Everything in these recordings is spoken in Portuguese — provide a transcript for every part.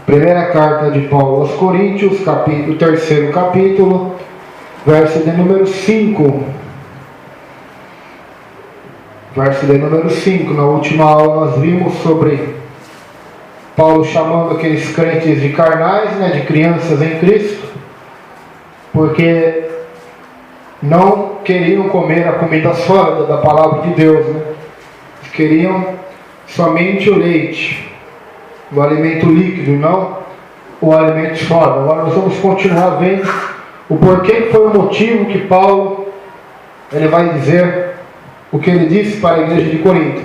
Primeira carta de Paulo aos Coríntios, o terceiro capítulo, verso de número 5. Verso de número 5. Na última aula nós vimos sobre Paulo chamando aqueles crentes de carnais, de crianças em Cristo, porque não queriam comer a comida sólida da palavra de Deus, queriam somente o leite, o alimento líquido, não o alimento sólido. Agora nós vamos continuar vendo o porquê, que foi o motivo que Paulo ele vai dizer o que ele disse para a igreja de Corinto.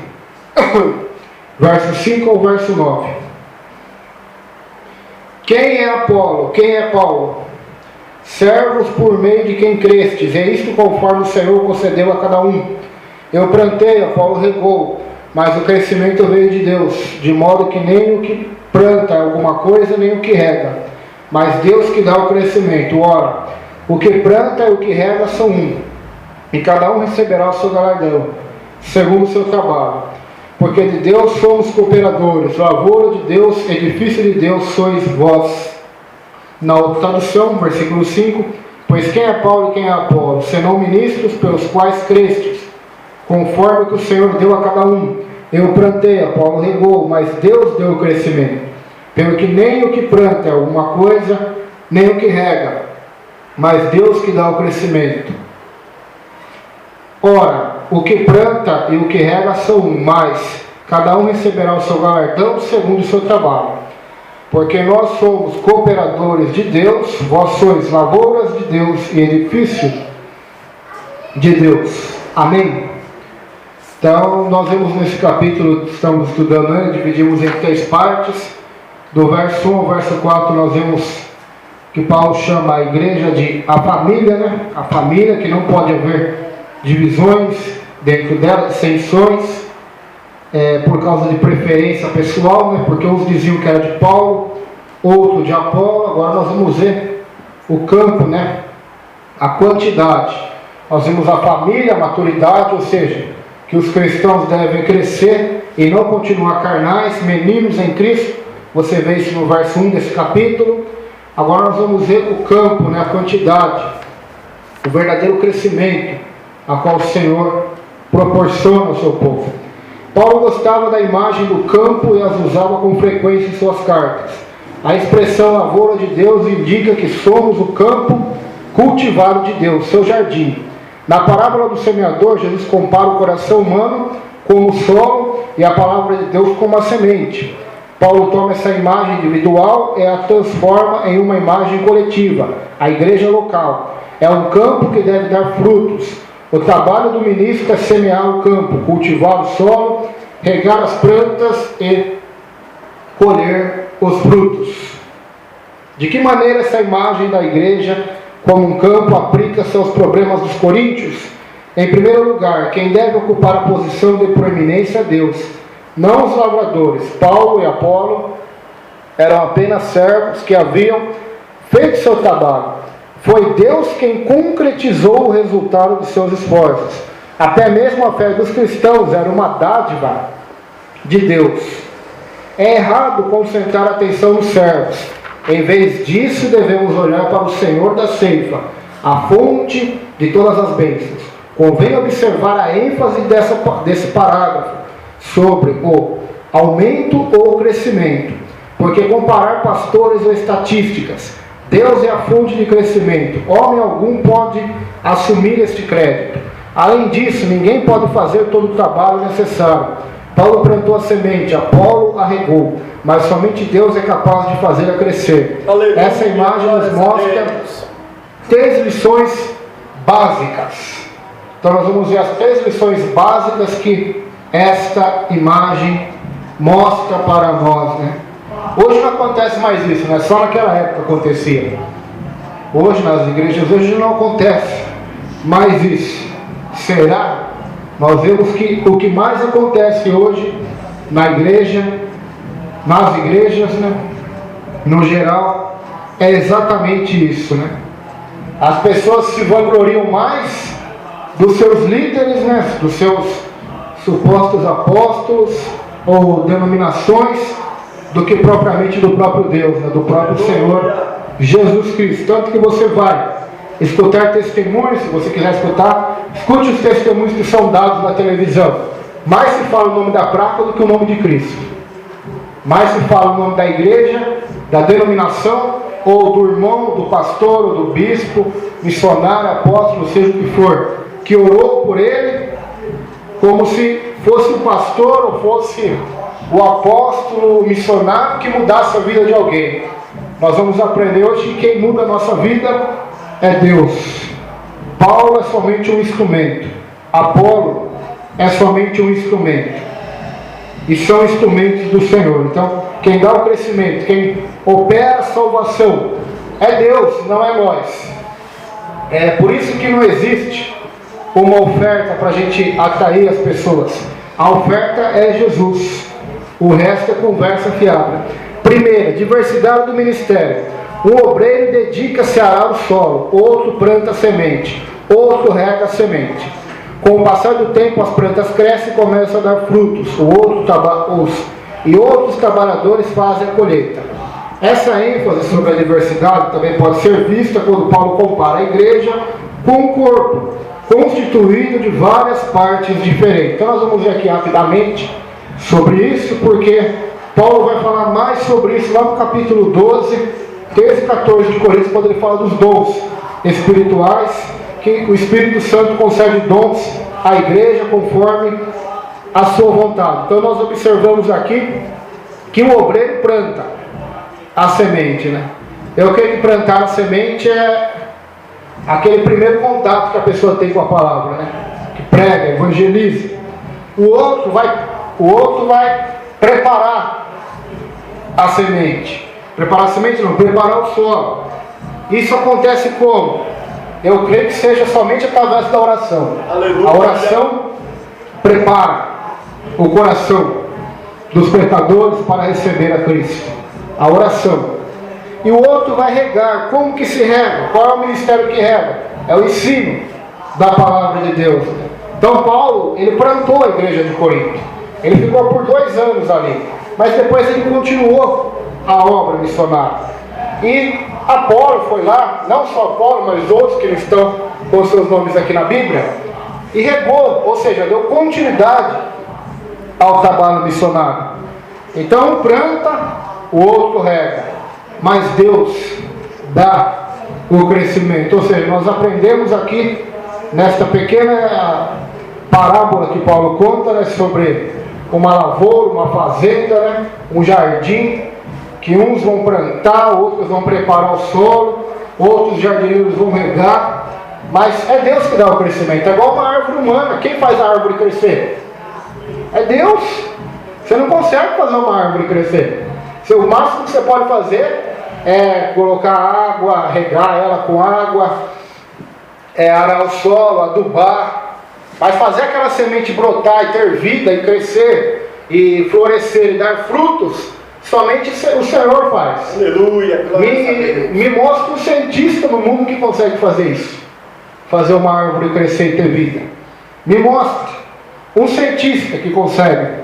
Verso 5 ao verso 9. Quem é Apolo? Quem é Paulo? Servos por meio de quem crestes, é isto conforme o Senhor concedeu a cada um. Eu plantei, Apolo regou, mas o crescimento veio de Deus, de modo que nem o que planta alguma coisa, nem o que rega, mas Deus que dá o crescimento. Ora, o que planta e o que rega são um, e cada um receberá o seu galardão, segundo o seu trabalho. Porque de Deus somos cooperadores, lavoura de Deus, edifício de Deus sois vós. Na outra tradução, versículo 5, pois quem é Paulo e quem é Apolo, senão ministros pelos quais crestes, conforme que o Senhor deu a cada um. Eu plantei, Apolo regou, mas Deus deu o crescimento. Pelo que nem o que planta é alguma coisa, nem o que rega, mas Deus que dá o crescimento. Ora, o que planta e o que rega são um, mas cada um receberá o seu galardão segundo o seu trabalho. Porque nós somos cooperadores de Deus, vós sois lavouras de Deus e edifício de Deus. Amém? Então, nós vemos nesse capítulo, estamos estudando, dividimos em 3 partes. Do verso 1 ao verso 4, nós vemos que Paulo chama a igreja de a família, A família, que não pode haver divisões dentro dela, dissensões, por causa de preferência pessoal, porque uns diziam que era de Paulo, outro de Apolo. Agora nós vamos ver o campo, a quantidade. Nós vemos a família, a maturidade, ou seja, que os cristãos devem crescer e não continuar carnais, meninos em Cristo. Você vê isso no verso 1 desse capítulo. Agora nós vamos ver o campo, a quantidade, o verdadeiro crescimento a qual o Senhor proporciona ao seu povo. Paulo gostava da imagem do campo e as usava com frequência em suas cartas. A expressão lavoura de Deus indica que somos o campo cultivado de Deus, seu jardim. Na parábola do semeador, Jesus compara o coração humano como o solo e a palavra de Deus como a semente. Paulo toma essa imagem individual e a transforma em uma imagem coletiva, a igreja local. É um campo que deve dar frutos. O trabalho do ministro é semear o campo, cultivar o solo, regar as plantas e colher os frutos. De que maneira essa imagem da igreja como um campo aplica-se aos problemas dos coríntios? Em primeiro lugar, quem deve ocupar a posição de proeminência é Deus, não os lavradores. Paulo e Apolo eram apenas servos que haviam feito seu trabalho. Foi Deus quem concretizou o resultado de seus esforços. Até mesmo a fé dos cristãos era uma dádiva de Deus. É errado concentrar a atenção nos servos. Em vez disso, devemos olhar para o Senhor da ceifa, a fonte de todas as bênçãos. Convém observar a ênfase desse parágrafo sobre o aumento ou o crescimento, porque comparar pastores ou estatísticas, Deus é a fonte de crescimento. Homem algum pode assumir este crédito. Além disso, ninguém pode fazer todo o trabalho necessário. Paulo plantou a semente, Apolo a regou, mas somente Deus é capaz de fazê-la crescer. Essa imagem nos mostra 3 lições básicas. Então nós vamos ver as 3 lições básicas que esta imagem mostra para nós, Hoje não acontece mais isso, só naquela época acontecia. Hoje nas igrejas, hoje não acontece mais isso. Será? Nós vemos que o que mais acontece hoje na igreja, nas igrejas, no geral, é exatamente isso, As pessoas se vangloriam mais dos seus líderes, dos seus supostos apóstolos ou denominações, do que propriamente do próprio Deus, né? Do próprio Senhor Jesus Cristo. Tanto que você vai escutar testemunhos, se você quiser escutar, escute os testemunhos que são dados na televisão. Mais se fala o nome da placa do que o nome de Cristo. Mais se fala o nome da igreja, da denominação, ou do irmão, do pastor, ou do bispo, missionário, apóstolo, seja o que for, que orou por ele, como se fosse o pastor ou fosse o apóstolo, o missionário que mudasse a vida de alguém. Nós vamos aprender hoje que quem muda a nossa vida é Deus. Paulo é somente um instrumento. Apolo é somente um instrumento. E são instrumentos do Senhor. Então, quem dá o crescimento, quem opera a salvação é Deus, não é nós. É por isso que não existe uma oferta para a gente atrair as pessoas. A oferta é Jesus. O resto é conversa fiável. Primeira, diversidade do ministério. Um obreiro dedica-se a arar o solo, outro planta a semente, outro rega a semente. Com o passar do tempo, as plantas crescem e começam a dar frutos. Outros trabalhadores fazem a colheita. Essa ênfase sobre a diversidade também pode ser vista quando Paulo compara a igreja com um corpo constituído de várias partes diferentes. Então nós vamos ver aqui rapidamente sobre isso, porque Paulo vai falar mais sobre isso lá no capítulo 12, 13 e 14 de Coríntios, quando ele fala dos dons espirituais, que o Espírito Santo concede dons à igreja conforme a sua vontade. Então nós observamos aqui que o obreiro planta a semente, né? Eu quero plantar a semente é aquele primeiro contato que a pessoa tem com a palavra, né? Que prega, evangeliza. O outro vai preparar a semente. Preparar a semente não, preparar o solo. Isso acontece como? Eu creio que seja somente através da oração. Aleluia. A oração prepara o coração dos pecadores para receber a Cristo. A oração. E o outro vai regar. Como que se rega? Qual é o ministério que rega? É o ensino da palavra de Deus. Então Paulo, ele plantou a igreja de Corinto. Ele ficou por 2 anos ali. Mas depois ele continuou a obra missionária. E Apolo foi lá, não só Apolo, mas outros que estão com seus nomes aqui na Bíblia, e regou, ou seja, deu continuidade ao trabalho missionário. Então um planta, o outro rega, mas Deus dá o crescimento. Ou seja, nós aprendemos aqui nesta pequena parábola que Paulo conta, né, sobre uma lavoura, uma fazenda, né, um jardim, que uns vão plantar, outros vão preparar o solo, outros jardineiros vão regar, mas é Deus que dá o crescimento. É igual uma árvore humana. Quem faz a árvore crescer? É Deus. Você não consegue fazer uma árvore crescer. O máximo que você pode fazer é colocar água, regar ela com água, arar o solo, adubar, mas fazer aquela semente brotar e ter vida e crescer e florescer e dar frutos, somente o Senhor faz. Aleluia. Me mostra um cientista no mundo que consegue fazer isso. Fazer uma árvore crescer e ter vida. Me mostra um cientista que consegue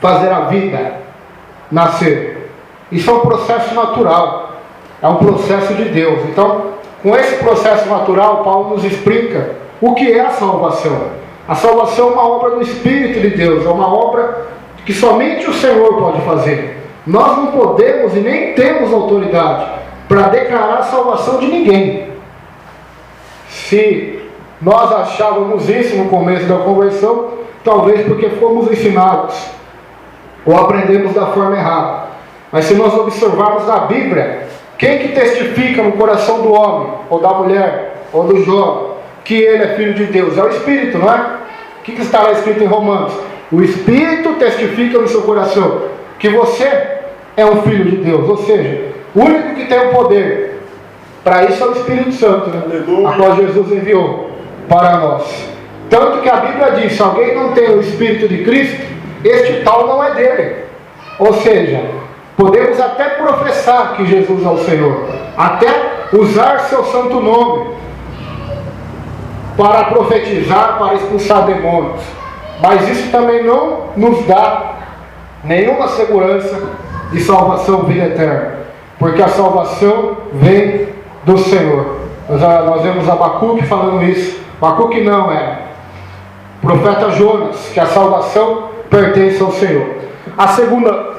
fazer a vida nascer. Isso é um processo natural. É um processo de Deus. Então, com esse processo natural, Paulo nos explica o que é a salvação. A salvação é uma obra do Espírito de Deus. É uma obra que somente o Senhor pode fazer. Nós não podemos e nem temos autoridade para declarar a salvação de ninguém. Se nós achávamos isso no começo da conversão, talvez porque fomos ensinados ou aprendemos da forma errada. Mas se nós observarmos na Bíblia, quem que testifica no coração do homem, ou da mulher, ou do jovem, que ele é filho de Deus? É o Espírito, não é? O que está lá escrito em Romanos? O Espírito testifica no seu coração que você é um filho de Deus. Ou seja, o único que tem o poder para isso é o Espírito Santo, né? A qual Jesus enviou para nós. Tanto que a Bíblia diz: se alguém não tem o Espírito de Cristo, este tal não é dele. Ou seja, podemos até professar que Jesus é o Senhor, até usar seu santo nome para profetizar, para expulsar demônios, mas isso também não nos dá nenhuma segurança de salvação, vida eterna, porque a salvação vem do Senhor. Nós vemos Abacuque falando isso. Abacuque não, o profeta Jonas, que a salvação pertence ao Senhor. A segunda,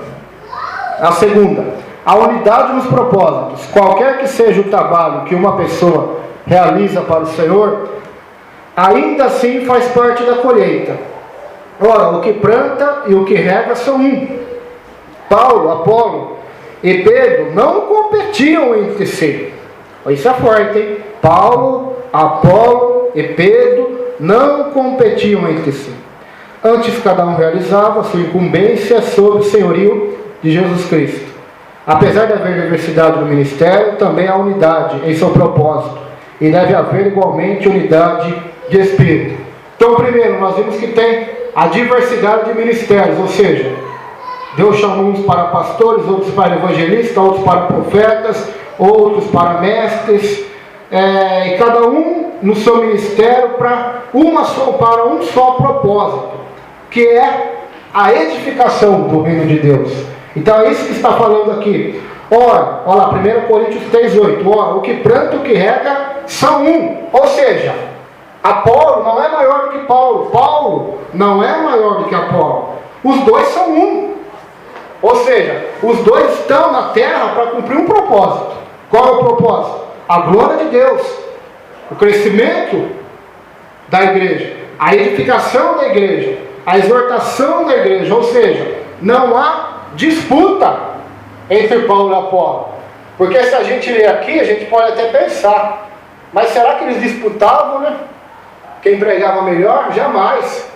a unidade nos propósitos. Qualquer que seja o trabalho que uma pessoa realiza para o Senhor, ainda assim faz parte da colheita. Ora, o que planta e o que rega são um. Paulo, Apolo e Pedro não competiam entre si. Isso é forte, hein? Paulo, Apolo e Pedro não competiam entre si. Antes, cada um realizava sua incumbência sob o senhorio de Jesus Cristo. Apesar de haver diversidade no ministério, também há unidade em seu propósito. E deve haver igualmente unidade de espírito. Então, primeiro, nós vimos que tem a diversidade de ministérios, ou seja, Deus chamou uns para pastores, outros para evangelistas, outros para profetas, outros para mestres, e cada um no seu ministério para um só propósito, que é a edificação do reino de Deus. Então é isso que está falando aqui. Ora, olha lá, 1 Coríntios 3,8. Ora, o que planta e o que rega são um. Ou seja, Apolo não é maior do que Paulo. Paulo não é maior do que Apolo. Os dois são um. Ou seja, os dois estão na terra para cumprir um propósito. Qual é o propósito? A glória de Deus, o crescimento da igreja, a edificação da igreja, a exortação da igreja. Ou seja, não há disputa entre Paulo e Apolo. Porque se a gente ler aqui, a gente pode até pensar, mas será que eles disputavam, né? Quem pregava melhor? Jamais.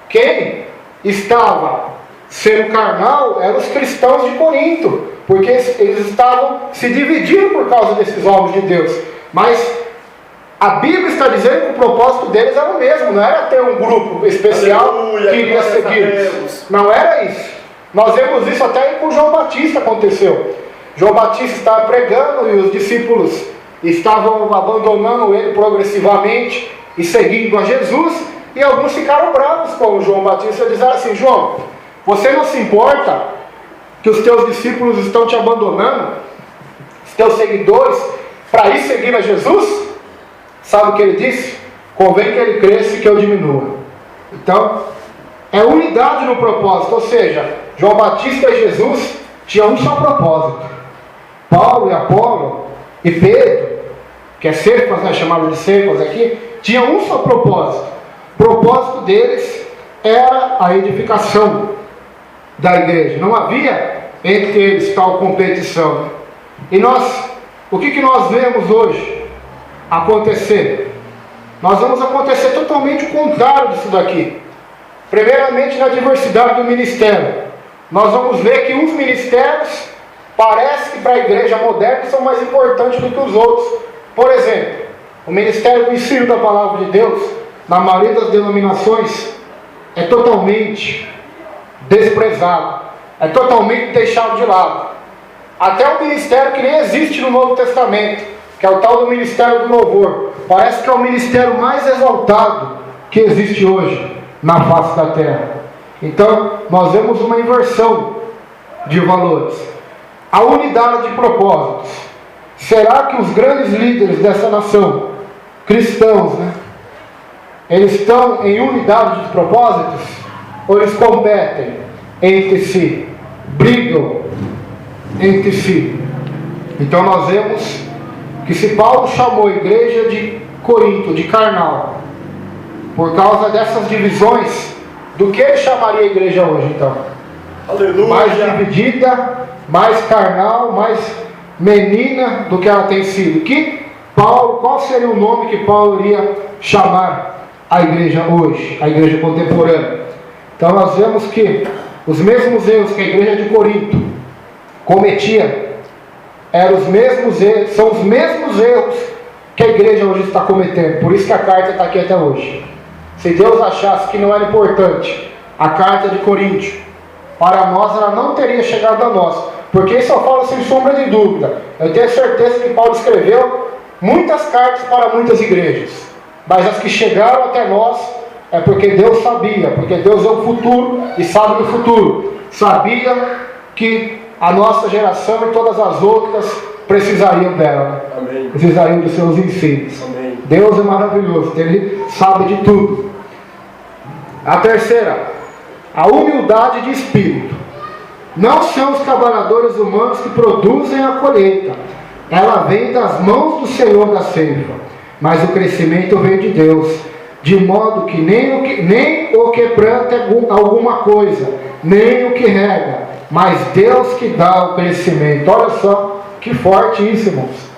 Quem estava sendo carnal eram os cristãos de Corinto, porque eles estavam se dividindo por causa desses homens de Deus. Mas a Bíblia está dizendo que o propósito deles era o mesmo, não era ter um grupo especial que iria segui-los. Não era isso. Nós vemos isso até com João Batista aconteceu. João Batista estava pregando e os discípulos estavam abandonando ele progressivamente e seguindo a Jesus, e alguns ficaram bravos com o João Batista e disseram assim: João, você não se importa que os teus discípulos estão te abandonando, os teus seguidores, para ir seguir a Jesus? Sabe o que ele disse? Convém que ele cresça e que eu diminua. Então, é unidade no propósito, ou seja, João Batista e Jesus tinham um só propósito. Paulo e Apolo e Pedro, que é Cefas, né, chamado de Cefas aqui, tinham um só propósito. O propósito deles era a edificação da igreja. Não havia entre eles tal competição. E o que nós vemos hoje acontecer? Nós vamos acontecer totalmente o contrário disso daqui. Primeiramente, na diversidade do ministério. Nós vamos ver que uns ministérios parece que para a igreja moderna são mais importantes do que os outros. Por exemplo, o ministério do ensino da palavra de Deus, na maioria das denominações, é totalmente desprezado, é totalmente deixado de lado. Até o ministério que nem existe no Novo Testamento, que é o tal do ministério do louvor, parece que é o ministério mais exaltado que existe hoje na face da terra. Então, nós vemos uma inversão de valores. A unidade de propósitos. Será que os grandes líderes dessa nação, cristãos, eles estão em unidade de propósitos? Ou eles competem entre si, brigam entre si? Então nós vemos que se Paulo chamou a igreja de Corinto de carnal, por causa dessas divisões, do que ele chamaria a igreja hoje então? Aleluia. Mais dividida, mais carnal, mais menina do que ela tem sido. Qual seria o nome que Paulo iria chamar a igreja hoje, a igreja contemporânea? Então nós vemos que os mesmos erros que a igreja de Corinto cometia são os mesmos erros que a igreja hoje está cometendo. Por isso que a carta está aqui até hoje. Se Deus achasse que não era importante a carta de Corinto, para nós ela não teria chegado a nós, porque isso eu falo sem sombra de dúvida. Eu tenho certeza que Paulo escreveu muitas cartas para muitas igrejas, mas as que chegaram até nós é porque Deus sabia, porque Deus é o futuro e sabe do futuro. Sabia que a nossa geração e todas as outras precisariam dela. Amém. Precisariam dos seus ensinos. Amém. Deus é maravilhoso, Ele sabe de tudo. A terceira, a humildade de espírito. Não são os trabalhadores humanos que produzem a colheita. Ela vem das mãos do Senhor da ceifa. Mas o crescimento vem de Deus. De modo que nem o que planta alguma coisa, nem o que rega, mas Deus que dá o crescimento. Olha só que forte isso, irmãos.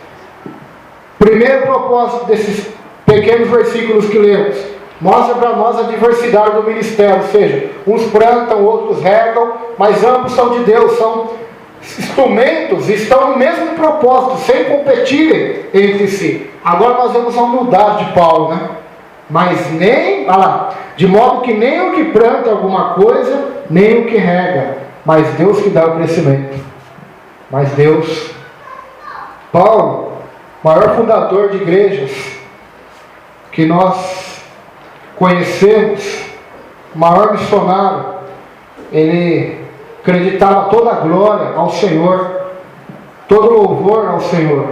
Primeiro propósito desses pequenos versículos que lemos, mostra para nós a diversidade do ministério, ou seja, uns plantam, outros regam, mas ambos são de Deus, são instrumentos, estão no mesmo propósito, sem competirem entre si. Agora nós vemos a humildade de Paulo, né? Mas nem, olha lá, de modo que nem o que planta alguma coisa, nem o que rega, mas Deus que dá o crescimento. Mas Deus. Paulo, maior fundador de igrejas que nós conhecemos, maior missionário, ele acreditava toda a glória ao Senhor, todo louvor ao Senhor,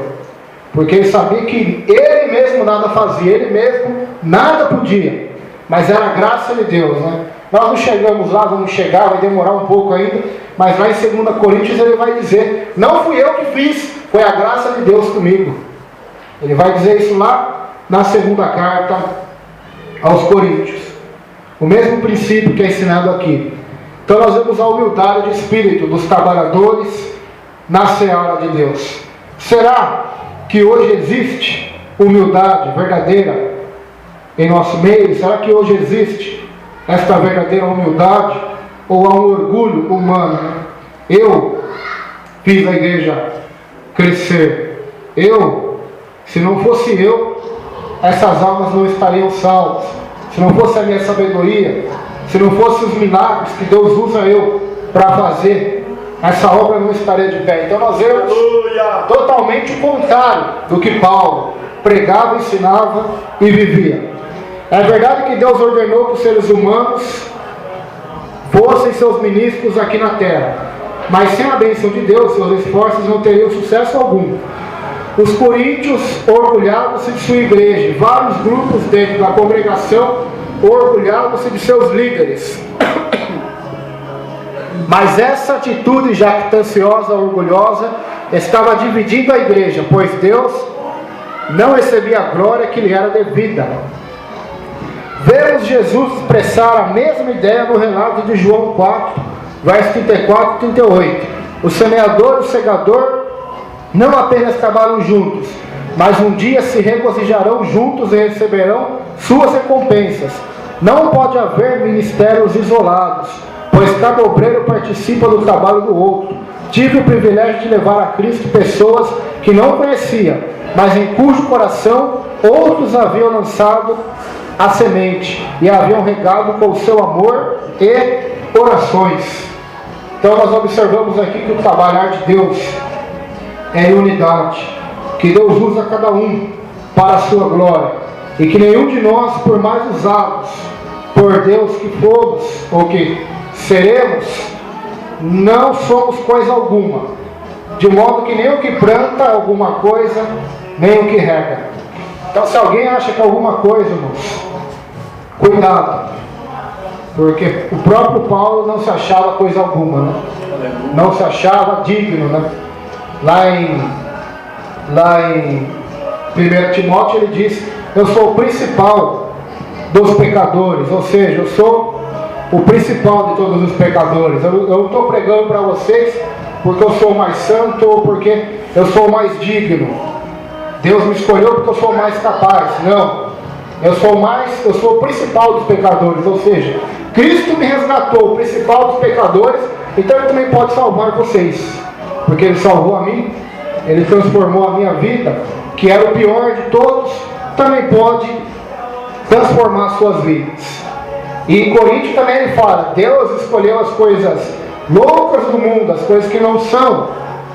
porque ele sabia que ele mesmo nada fazia, ele mesmo nada podia, mas era a graça de Deus, né? Nós não chegamos lá, vamos chegar, vai demorar um pouco ainda, mas lá em 2 Coríntios ele vai dizer, não fui eu que fiz, foi a graça de Deus comigo. Ele vai dizer isso lá na segunda carta aos Coríntios. O mesmo princípio que é ensinado aqui. Então nós vemos a humildade de espírito dos trabalhadores na seara de Deus. Será que hoje existe humildade verdadeira em nosso meio? Será que hoje existe esta verdadeira humildade? Ou há um orgulho humano? Eu fiz a igreja crescer. Se não fosse eu, essas almas não estariam salvas. Se não fosse a minha sabedoria, se não fosse os milagres que Deus usa eu para fazer, essa obra não estaria de pé. Então nós vemos totalmente o contrário do que Paulo pregava, ensinava e vivia. É verdade que Deus ordenou que os seres humanos fossem seus ministros aqui na terra, mas sem a bênção de Deus, seus esforços não teriam sucesso algum. Os coríntios orgulhavam-se de sua igreja, vários grupos dentro da congregação orgulhavam-se de seus líderes. Mas essa atitude jactanciosa, orgulhosa, estava dividindo a igreja, pois Deus não recebia a glória que lhe era devida. Vemos Jesus expressar a mesma ideia no relato de João 4, versos 34 e 38. O semeador e o segador não apenas trabalham juntos, mas um dia se regozijarão juntos e receberão suas recompensas. Não pode haver ministérios isolados, pois cada obreiro participa do trabalho do outro. Tive o privilégio de levar a Cristo pessoas que não conhecia, mas em cujo coração outros haviam lançado a semente e haviam regado com o seu amor e orações. Então nós observamos aqui que o trabalhar de Deus é em unidade, que Deus usa cada um para a sua glória, e que nenhum de nós, por mais usados por Deus que fomos ou que seremos, não somos coisa alguma, de modo que nem o que planta alguma coisa, nem o que rega. Então se alguém acha que alguma coisa, irmãos, cuidado, porque o próprio Paulo não se achava coisa alguma, né? Não se achava digno, né? Lá em 1 Timóteo ele diz, eu sou o principal dos pecadores, ou seja, eu sou o principal de todos os pecadores. Eu não estou pregando para vocês porque eu sou o mais santo ou porque eu sou o mais digno. Deus me escolheu porque eu sou o mais capaz. Não, eu sou o principal dos pecadores, ou seja, Cristo me resgatou, o principal dos pecadores, então Ele também pode salvar vocês, porque Ele salvou a mim, Ele transformou a minha vida, que era o pior de todos, também pode transformar as suas vidas. E em Coríntios também ele fala, Deus escolheu as coisas loucas do mundo, as coisas que não são,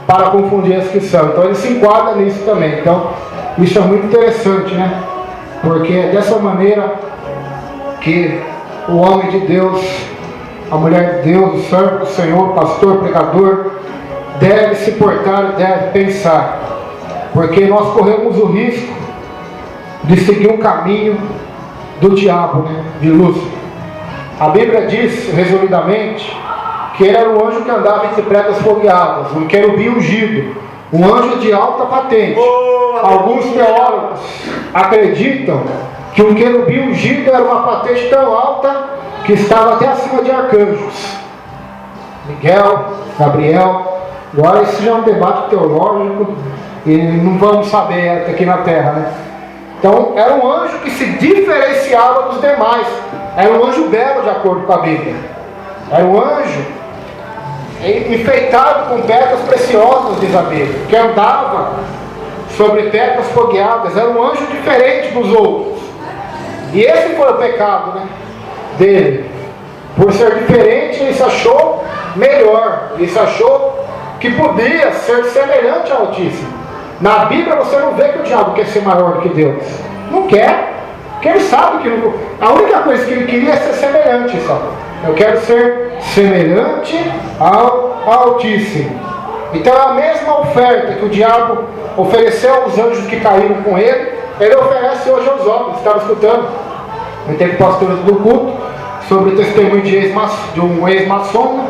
para confundir as que são. Então ele se enquadra nisso também. Então isso é muito interessante, né? Porque é dessa maneira que o homem de Deus, a mulher de Deus, o servo do Senhor, pastor, pregador, deve se portar e deve pensar, porque nós corremos o risco de seguir um caminho do diabo, né? De Lúcifer. A Bíblia diz, resumidamente, que ele era um anjo que andava entre pedras fogueadas, um querubim ungido, um anjo de alta patente. Alguns teólogos acreditam que o querubim ungido era uma patente tão alta que estava até acima de arcanjos. Miguel, Gabriel. Agora esse já é um debate teológico e não vamos saber aqui na Terra, né? Então era um anjo que se diferenciava dos demais. Era um anjo belo, de acordo com a Bíblia. Era um anjo enfeitado com pedras preciosas, diz a Bíblia, que andava sobre pedras fogueadas. Era um anjo diferente dos outros. E esse foi o pecado, né, dele. Por ser diferente, ele se achou melhor. Ele se achou que podia ser semelhante ao Altíssimo. Na Bíblia você não vê que o diabo quer ser maior do que Deus. Não quer. Porque ele sabe que não... A única coisa que ele queria é ser semelhante, sabe? Eu quero ser semelhante ao Altíssimo. Então a mesma oferta que o diabo ofereceu aos anjos que caíram com ele, ele oferece hoje aos homens. Estava escutando no tempo pastor do culto sobre o testemunho de um ex-maçom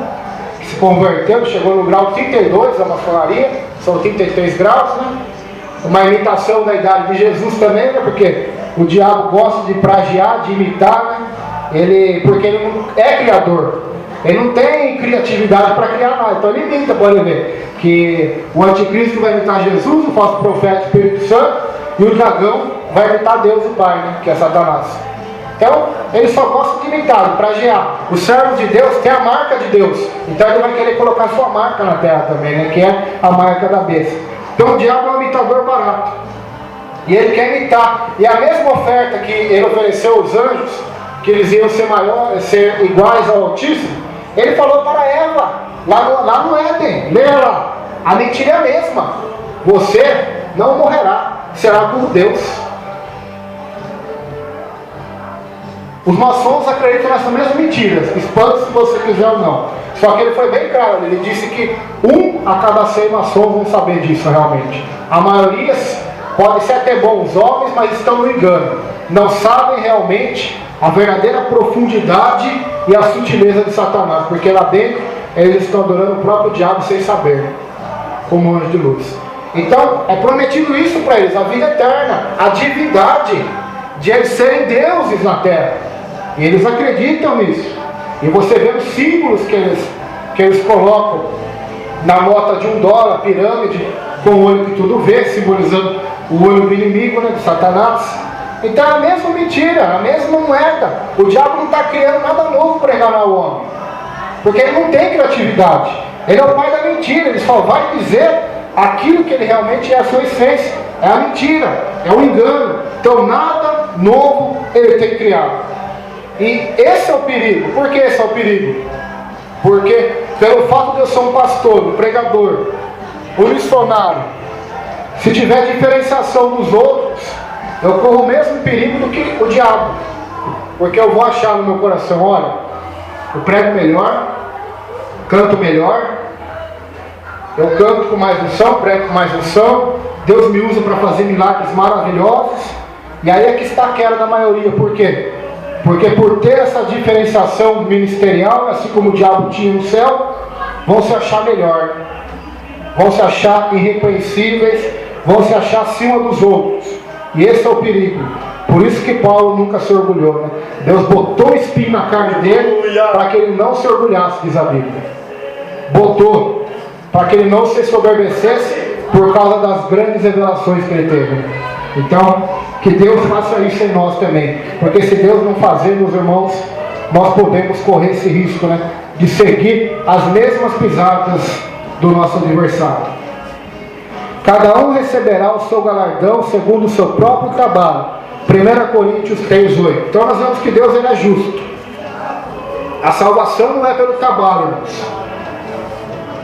que se converteu, chegou no grau 32 da maçonaria, são 33 graus, né? Uma imitação da idade de Jesus também, né? Porque o diabo gosta de plagiar, de imitar, né? Porque ele não é criador, ele não tem criatividade para criar nada, então ele imita. Pode ver que o anticristo vai imitar Jesus, o falso profeta, o Espírito Santo, e o dragão vai imitar Deus, o Pai, né? Que é Satanás. Então ele só gosta de imitar, de plagiar. O servo de Deus tem a marca de Deus, então ele vai querer colocar sua marca na terra também, né? Que é a marca da besta. Então o diabo é um imitador barato, e ele quer imitar. E a mesma oferta que ele ofereceu aos anjos, que eles iam ser maiores, ser iguais ao Altíssimo, ele falou para Eva, lá no Éden, leia lá, a mentira é a mesma: você não morrerá, será como Deus. Os maçons acreditam nessa mesma mentira, espante se você quiser ou não. Só que ele foi bem claro, ele disse que 1 a cada 100 maçons vão saber disso realmente. A maioria pode ser até bons homens, mas estão no engano. Não sabem realmente a verdadeira profundidade e a sutileza de Satanás, porque lá dentro eles estão adorando o próprio diabo sem saber, como anjo de luz. Então é prometido isso para eles, a vida eterna, a divindade, de eles serem deuses na terra, e eles acreditam nisso. E você vê os símbolos que eles colocam na nota de $1, pirâmide, com o olho que tudo vê, simbolizando o olho do inimigo, né, de Satanás. Então é a mesma mentira, a mesma moeda. O diabo não está criando nada novo para enganar o homem, porque ele não tem criatividade. Ele é o pai da mentira, ele só vai dizer aquilo que ele realmente é a sua essência. É a mentira, é o engano. Então nada novo ele tem criado. E esse é o perigo. Por que esse é o perigo? Porque pelo fato de eu ser um pastor, um pregador, um missionário, se tiver diferenciação dos outros, eu corro o mesmo perigo do que o diabo. Porque eu vou achar no meu coração: olha, eu prego melhor, canto melhor, eu canto com mais unção, prego com mais unção, Deus me usa para fazer milagres maravilhosos. E aí é que está a queda da maioria. Por quê? Porque por ter essa diferenciação ministerial, assim como o diabo tinha no céu, vão se achar melhor, vão se achar irreconhecíveis, vão se achar acima dos outros. E esse é o perigo. Por isso que Paulo nunca se orgulhou, né? Deus botou um espinho na carne dele para que ele não se orgulhasse, diz a Bíblia. Botou para que ele não se soberbecesse por causa das grandes revelações que ele teve. Então, que Deus faça isso em nós também. Porque se Deus não fazer, meus irmãos, nós podemos correr esse risco, né, de seguir as mesmas pisadas do nosso adversário. Cada um receberá o seu galardão segundo o seu próprio trabalho. 1 Coríntios 3:8. Então nós vemos que Deus, ele é justo. A salvação não é pelo trabalho, irmãos.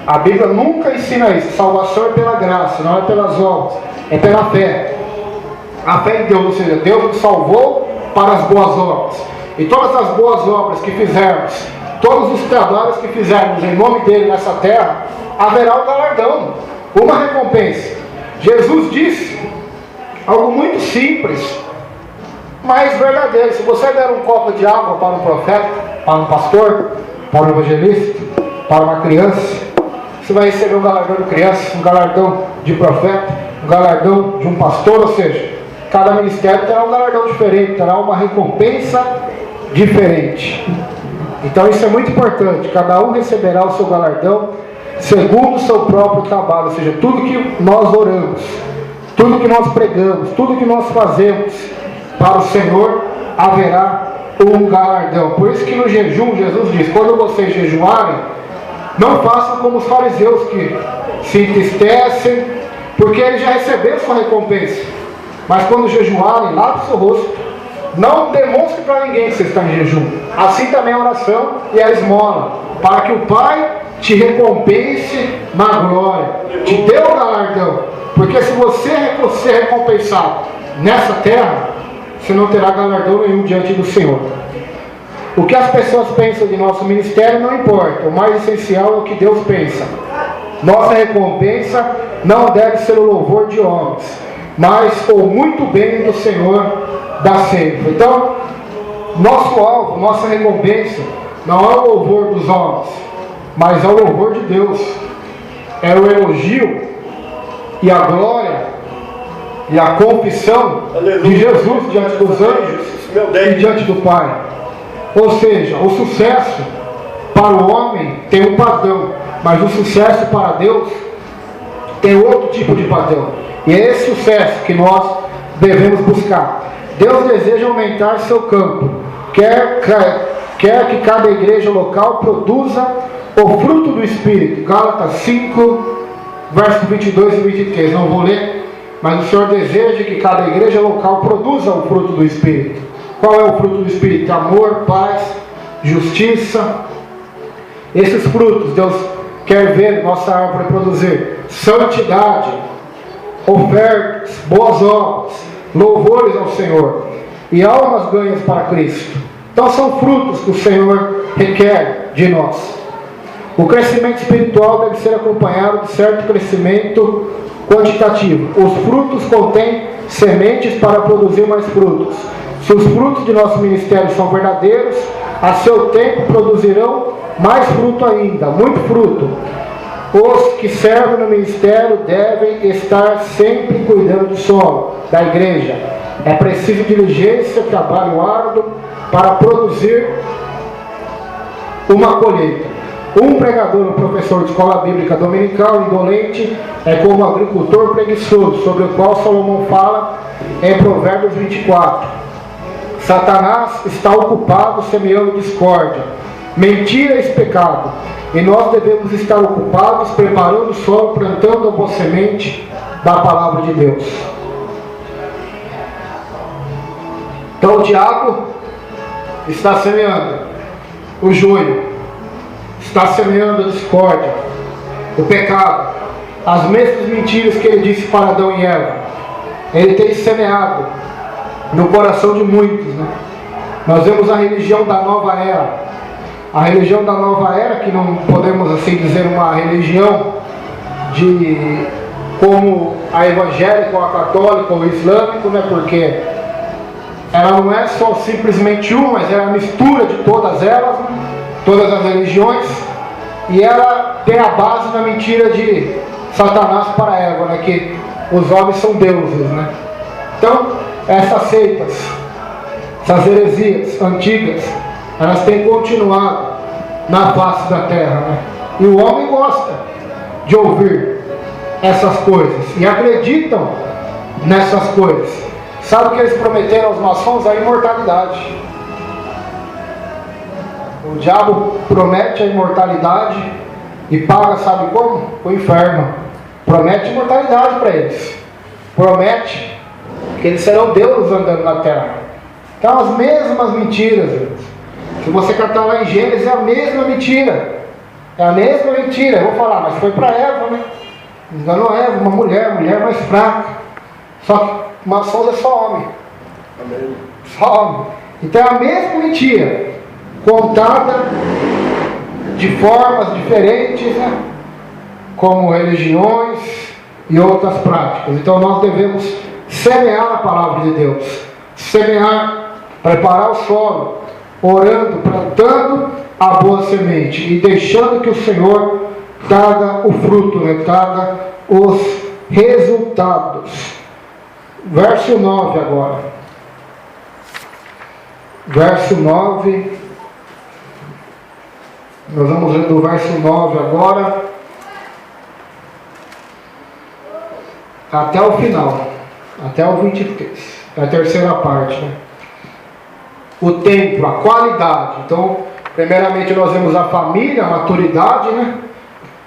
A Bíblia nunca ensina isso. Salvação é pela graça, não é pelas obras, é pela fé. A fé em Deus, ou seja, Deus nos salvou para as boas obras. E todas as boas obras que fizermos todos os trabalhos que fizermos em nome dele nessa terra, haverá um galardão, uma recompensa. Jesus disse algo muito simples, mas verdadeiro. Se você der um copo de água para um profeta, para um pastor, para um evangelista, para uma criança, você vai receber um galardão de criança, um galardão de profeta, um galardão de um pastor. Ou seja, cada ministério terá um galardão diferente, terá uma recompensa diferente. Então isso é muito importante. Cada um receberá o seu galardão segundo o seu próprio trabalho. Ou seja, tudo que nós oramos, tudo que nós pregamos, tudo que nós fazemos para o Senhor, haverá um galardão. Por isso que no jejum, Jesus diz: quando vocês jejuarem, não façam como os fariseus, que se entristecem, porque eles já receberam sua recompensa. Mas quando jejuarem, lave o seu rosto, não demonstre para ninguém que você está em jejum. Assim também a oração e a esmola, para que o Pai te recompense na glória, te dê o galardão. Porque se você ser recompensado nessa terra, você não terá galardão nenhum diante do Senhor. O que as pessoas pensam de nosso ministério não importa. O mais essencial é o que Deus pensa. Nossa recompensa não deve ser o louvor de homens, mas o muito bem do Senhor dá sempre. Então, nosso alvo, nossa recompensa, não é o louvor dos homens, mas é o louvor de Deus. É o elogio e a glória e a confissão de Jesus diante dos anjos e diante do Pai. Ou seja, o sucesso para o homem tem um padrão, mas o sucesso para Deus tem outro tipo de padrão. E é esse sucesso que nós devemos buscar. Deus deseja aumentar seu campo. Quer que cada igreja local produza o fruto do Espírito. Gálatas 5, versos 22 e 23. Não vou ler, mas o Senhor deseja que cada igreja local produza o fruto do Espírito. Qual é o fruto do Espírito? Amor, paz, justiça. Esses frutos Deus quer ver nossa árvore produzir: santidade, ofertas, boas obras, louvores ao Senhor e almas ganhas para Cristo. Então são frutos que o Senhor requer de nós. O crescimento espiritual deve ser acompanhado de certo crescimento quantitativo. Os frutos contêm sementes para produzir mais frutos. Se os frutos de nosso ministério são verdadeiros, a seu tempo produzirão mais fruto ainda, muito fruto. Os que servem no ministério devem estar sempre cuidando do solo, da igreja. É preciso diligência, trabalho árduo para produzir uma colheita. Um pregador ou professor de escola bíblica dominical indolente é como um agricultor preguiçoso, sobre o qual Salomão fala em Provérbios 24. Satanás está ocupado semeando discórdia, mentira e pecado, e nós devemos estar ocupados preparando o solo, plantando a boa semente da palavra de Deus. Então o diabo está semeando o joio, está semeando a discórdia, o pecado, as mesmas mentiras que ele disse para Adão e Eva. Ele tem semeado no coração de muitos, né? Nós vemos a religião da nova era. A religião da nova era, que não podemos assim dizer uma religião de como a evangélica ou a católica ou o islâmico, né? Porque ela não é só simplesmente uma, mas é a mistura de todas elas, né? Todas as religiões, e ela tem a base na mentira de Satanás para Eva, né? Que os homens são deuses, né? Então, essas seitas, essas heresias antigas, elas têm continuado na face da terra, né? E o homem gosta de ouvir essas coisas e acreditam nessas coisas. Sabe o que eles prometeram aos maçons? A imortalidade. O diabo promete a imortalidade e paga, sabe como? O inferno. Promete imortalidade para eles. Promete que eles serão deuses andando na terra. Então as mesmas mentiras. Se você catar lá em Gênesis, é a mesma mentira. É a mesma mentira. Eu vou falar, mas foi para Eva, né? Enganou Eva, uma mulher mais fraca. Só que maçons é só homem. Só homem. Então é a mesma mentira contada de formas diferentes, né? Como religiões e outras práticas. Então nós devemos semear a palavra de Deus, semear, preparar o solo, orando, plantando a boa semente e deixando que o Senhor traga o fruto, né? Traga os resultados. Verso 9 agora. Verso 9. Nós vamos ler do verso 9 agora até o final, até o 23, a terceira parte, né? O tempo, a qualidade. Então, primeiramente nós vemos a família, a maturidade, né?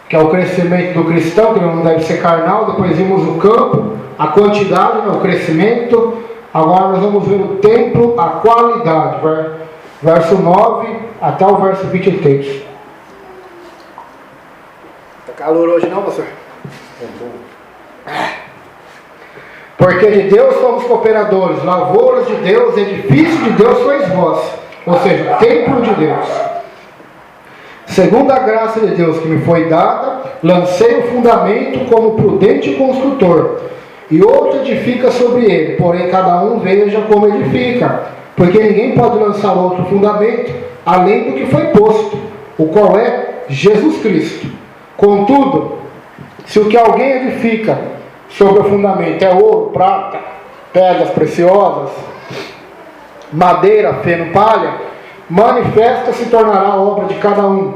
Que é o crescimento do cristão, que não deve ser carnal. Depois vimos o campo, a quantidade, né? O crescimento. Agora nós vamos ver o tempo, a qualidade. Verso 9 até o verso 23. Está calor hoje não, pastor? Porque de Deus somos cooperadores, lavouras de Deus, edifício de Deus sois vós. Ou seja, templo de Deus. Segundo a graça de Deus que me foi dada, lancei o fundamento como prudente construtor, e outro edifica sobre ele, porém cada um veja como edifica, porque ninguém pode lançar outro fundamento, além do que foi posto, o qual é Jesus Cristo. Contudo, se o que alguém edifica sobre o fundamento é ouro, prata, pedras preciosas, madeira, feno, palha, manifesta se tornará a obra de cada um,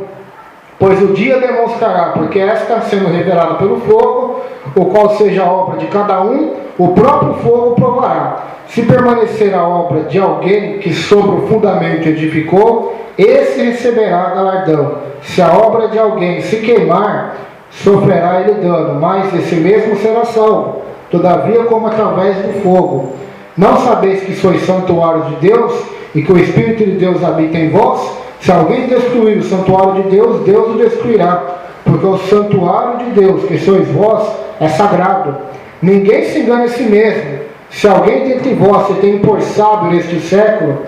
pois o dia demonstrará, porque esta, sendo revelada pelo fogo, o qual seja a obra de cada um, o próprio fogo provará. Se permanecer a obra de alguém que sobre o fundamento edificou, esse receberá galardão. Se a obra de alguém se queimar, sofrerá ele dano, mas esse mesmo será salvo, todavia como através do fogo. Não sabeis que sois santuários de Deus, e que o Espírito de Deus habita em vós? Se alguém destruir o santuário de Deus, Deus o destruirá, porque o santuário de Deus, que sois vós, é sagrado. Ninguém se engane a si mesmo. Se alguém dentre vós se tem por sábio neste século,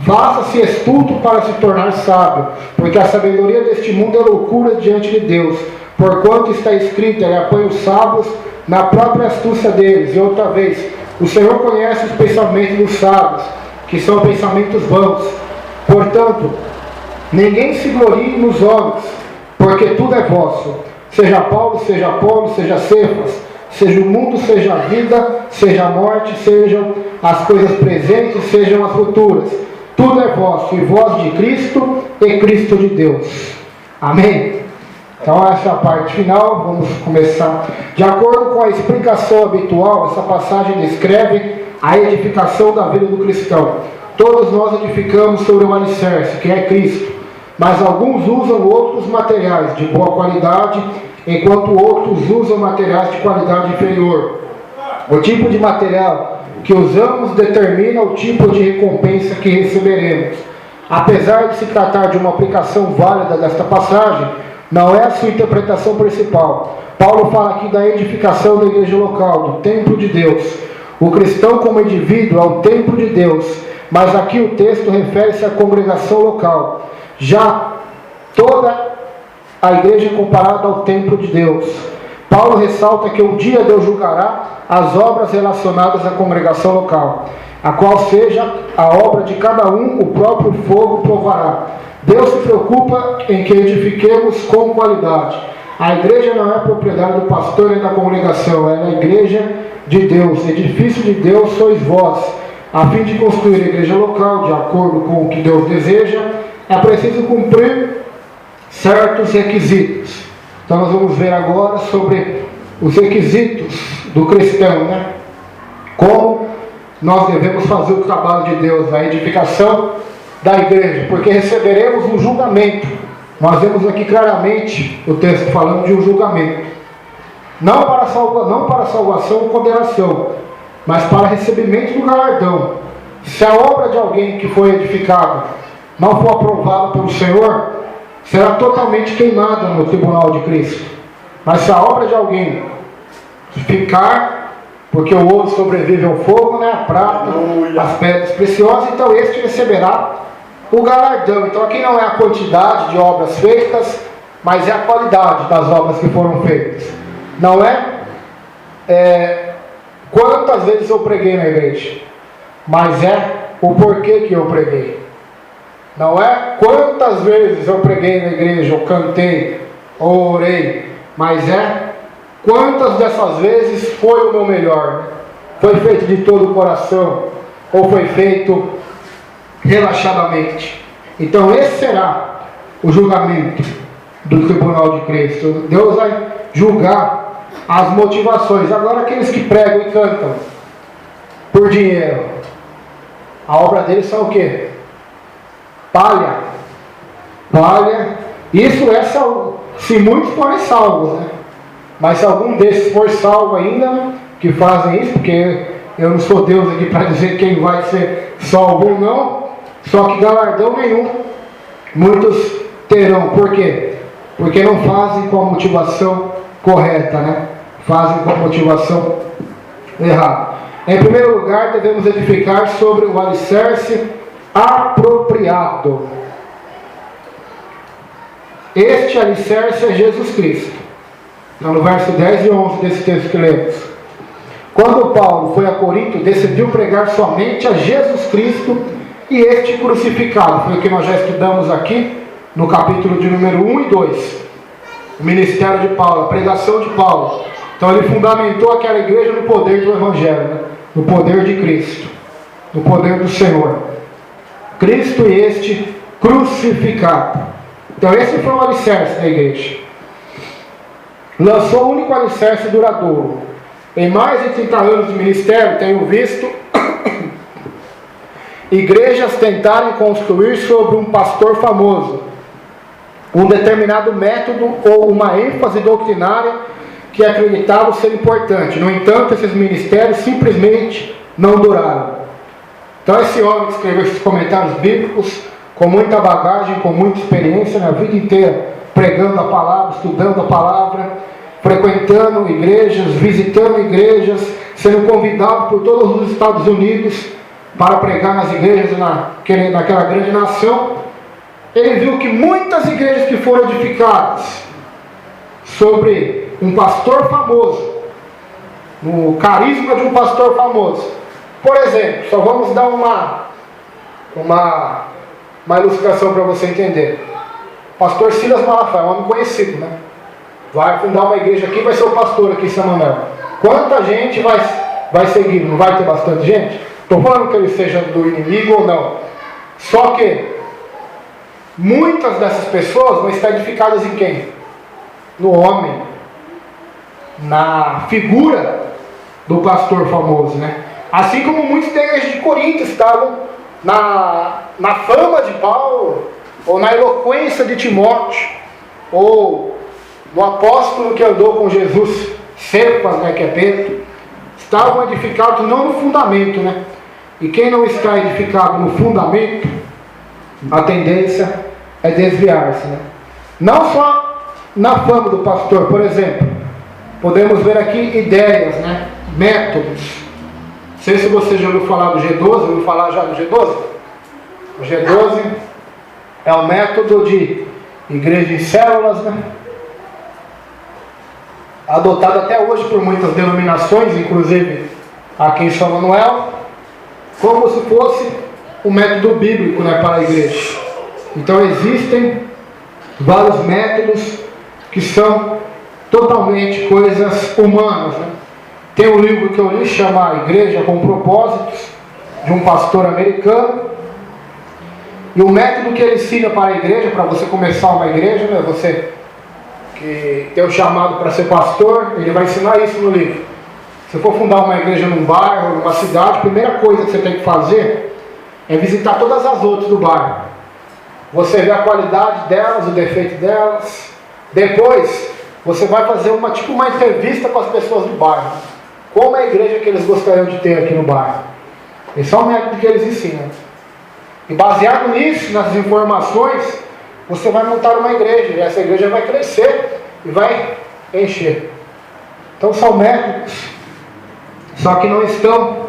faça-se estulto para se tornar sábio, porque a sabedoria deste mundo é loucura diante de Deus. Porquanto está escrito, ele apanha os sábios na própria astúcia deles. E outra vez, o Senhor conhece os pensamentos dos sábios, que são pensamentos vãos. Portanto, ninguém se glorie nos homens, porque tudo é vosso. Seja Paulo, seja Apolo, seja Cefas, seja o mundo, seja a vida, seja a morte, sejam as coisas presentes, sejam as futuras. Tudo é vosso, e vós de Cristo, e Cristo de Deus. Amém? Então essa é a parte final, vamos começar. De acordo com a explicação habitual, essa passagem descreve a edificação da vida do cristão. Todos nós edificamos sobre o alicerce, que é Cristo, mas alguns usam outros materiais de boa qualidade, enquanto outros usam materiais de qualidade inferior. O tipo de material que usamos determina o tipo de recompensa que receberemos. Apesar de se tratar de uma aplicação válida desta passagem, não é a sua interpretação principal. Paulo fala aqui da edificação da igreja local, do templo de Deus. O cristão como indivíduo é o templo de Deus, mas aqui o texto refere-se à congregação local. Já toda a igreja é comparada ao templo de Deus. Paulo ressalta que um dia Deus julgará as obras relacionadas à congregação local, a qual seja a obra de cada um, o próprio fogo provará. Deus se preocupa em que edifiquemos com qualidade. A igreja não é propriedade do pastor nem da congregação, ela é a igreja de Deus, edifício de Deus sois vós. A fim de construir a igreja local, de acordo com o que Deus deseja, é preciso cumprir certos requisitos. Então nós vamos ver agora sobre os requisitos do cristão, né? Como nós devemos fazer o trabalho de Deus, a edificação da igreja, porque receberemos um julgamento. Nós vemos aqui claramente o texto falando de um julgamento, não para salvação ou condenação, mas para recebimento do galardão. Se a obra de alguém que foi edificada não for aprovada pelo Senhor, será totalmente queimada no tribunal de Cristo. Mas se a obra de alguém ficar, porque o ouro sobrevive ao fogo, né? A prata, as pedras preciosas, então este receberá o galardão. Então aqui não é a quantidade de obras feitas, mas é a qualidade das obras que foram feitas. Não é quantas vezes eu preguei na igreja, mas é o porquê que eu preguei. Não é quantas vezes eu preguei na igreja, ou cantei, ou orei, mas é quantas dessas vezes foi o meu melhor. Foi feito de todo o coração, ou foi feito relaxadamente. Então esse será o julgamento do tribunal de Cristo. Deus vai julgar as motivações. Agora aqueles que pregam e cantam por dinheiro, a obra deles são o quê? Palha. Isso é salvo, se muitos forem salvos, né? Mas se algum desses for salvo ainda, que fazem isso, porque eu não sou Deus aqui para dizer quem vai ser salvo ou não, só que galardão nenhum muitos terão. Por quê? Porque não fazem com a motivação correta, né? Fazem com a motivação errada. Em primeiro lugar, devemos edificar sobre o alicerce apropriado. Este alicerce é Jesus Cristo. Então, no verso 10 e 11 desse texto que lemos. Quando Paulo foi a Corinto, decidiu pregar somente a Jesus Cristo e este crucificado. Foi o que nós já estudamos aqui no capítulo de número 1 e 2. O ministério de Paulo, a pregação de Paulo. Então ele fundamentou aquela igreja no poder do Evangelho, né? No poder de Cristo, no poder do Senhor. Cristo e este crucificado. Então esse foi o alicerce da igreja. Lançou o único alicerce duradouro. Em mais de 30 anos de ministério, tenho visto igrejas tentarem construir sobre um pastor famoso um determinado método ou uma ênfase doutrinária que acreditavam ser importante. No entanto, esses ministérios simplesmente não duraram. Então esse homem que escreveu esses comentários bíblicos, com muita bagagem, com muita experiência, na vida inteira, pregando a palavra, estudando a palavra, frequentando igrejas, visitando igrejas, sendo convidado por todos os Estados Unidos para pregar nas igrejas naquela grande nação. Ele viu que muitas igrejas que foram edificadas sobre um pastor famoso, no carisma de um pastor famoso. Por exemplo, só vamos dar uma ilustração para você entender. Pastor Silas Malafaia, um homem conhecido, né? Vai fundar uma igreja aqui, vai ser o pastor aqui em São Manuel. Quanta gente vai seguir? Não vai ter bastante gente? Estou falando que ele seja do inimigo ou não. Só que muitas dessas pessoas vão estar edificadas em quem? No homem, na figura do pastor famoso, né? Assim como muitos da igreja de Corinto estavam na fama de Paulo, ou na eloquência de Timóteo, ou no apóstolo que andou com Jesus, Cepas, né, que é Pedro. Estavam edificados não no fundamento, né? E quem não está edificado no fundamento, a tendência é desviar-se, né? Não só na fama do pastor, por exemplo, podemos ver aqui ideias, né? Métodos. Não sei se você já ouviu falar do G12, ouviu falar já do G12? O G12 é o método de igreja em células, né? Adotado até hoje por muitas denominações, inclusive aqui em São Manuel, como se fosse um método bíblico, né, para a igreja. Então existem vários métodos que são totalmente coisas humanas, né? Tem um livro que eu li, chama Igreja com Propósitos, de um pastor americano. E o método que ele ensina para a igreja, para você começar uma igreja, né, você que tem o chamado para ser pastor, ele vai ensinar isso no livro. Se for fundar uma igreja num bairro, numa cidade, a primeira coisa que você tem que fazer é visitar todas as outras do bairro. Você vê a qualidade delas, o defeito delas. Depois, você vai fazer uma entrevista com as pessoas do bairro. Como é a igreja que eles gostariam de ter aqui no bairro? Esse é o método que eles ensinam. E baseado nisso, nessas informações, você vai montar uma igreja. E essa igreja vai crescer e vai encher. Então são métodos, só que não estão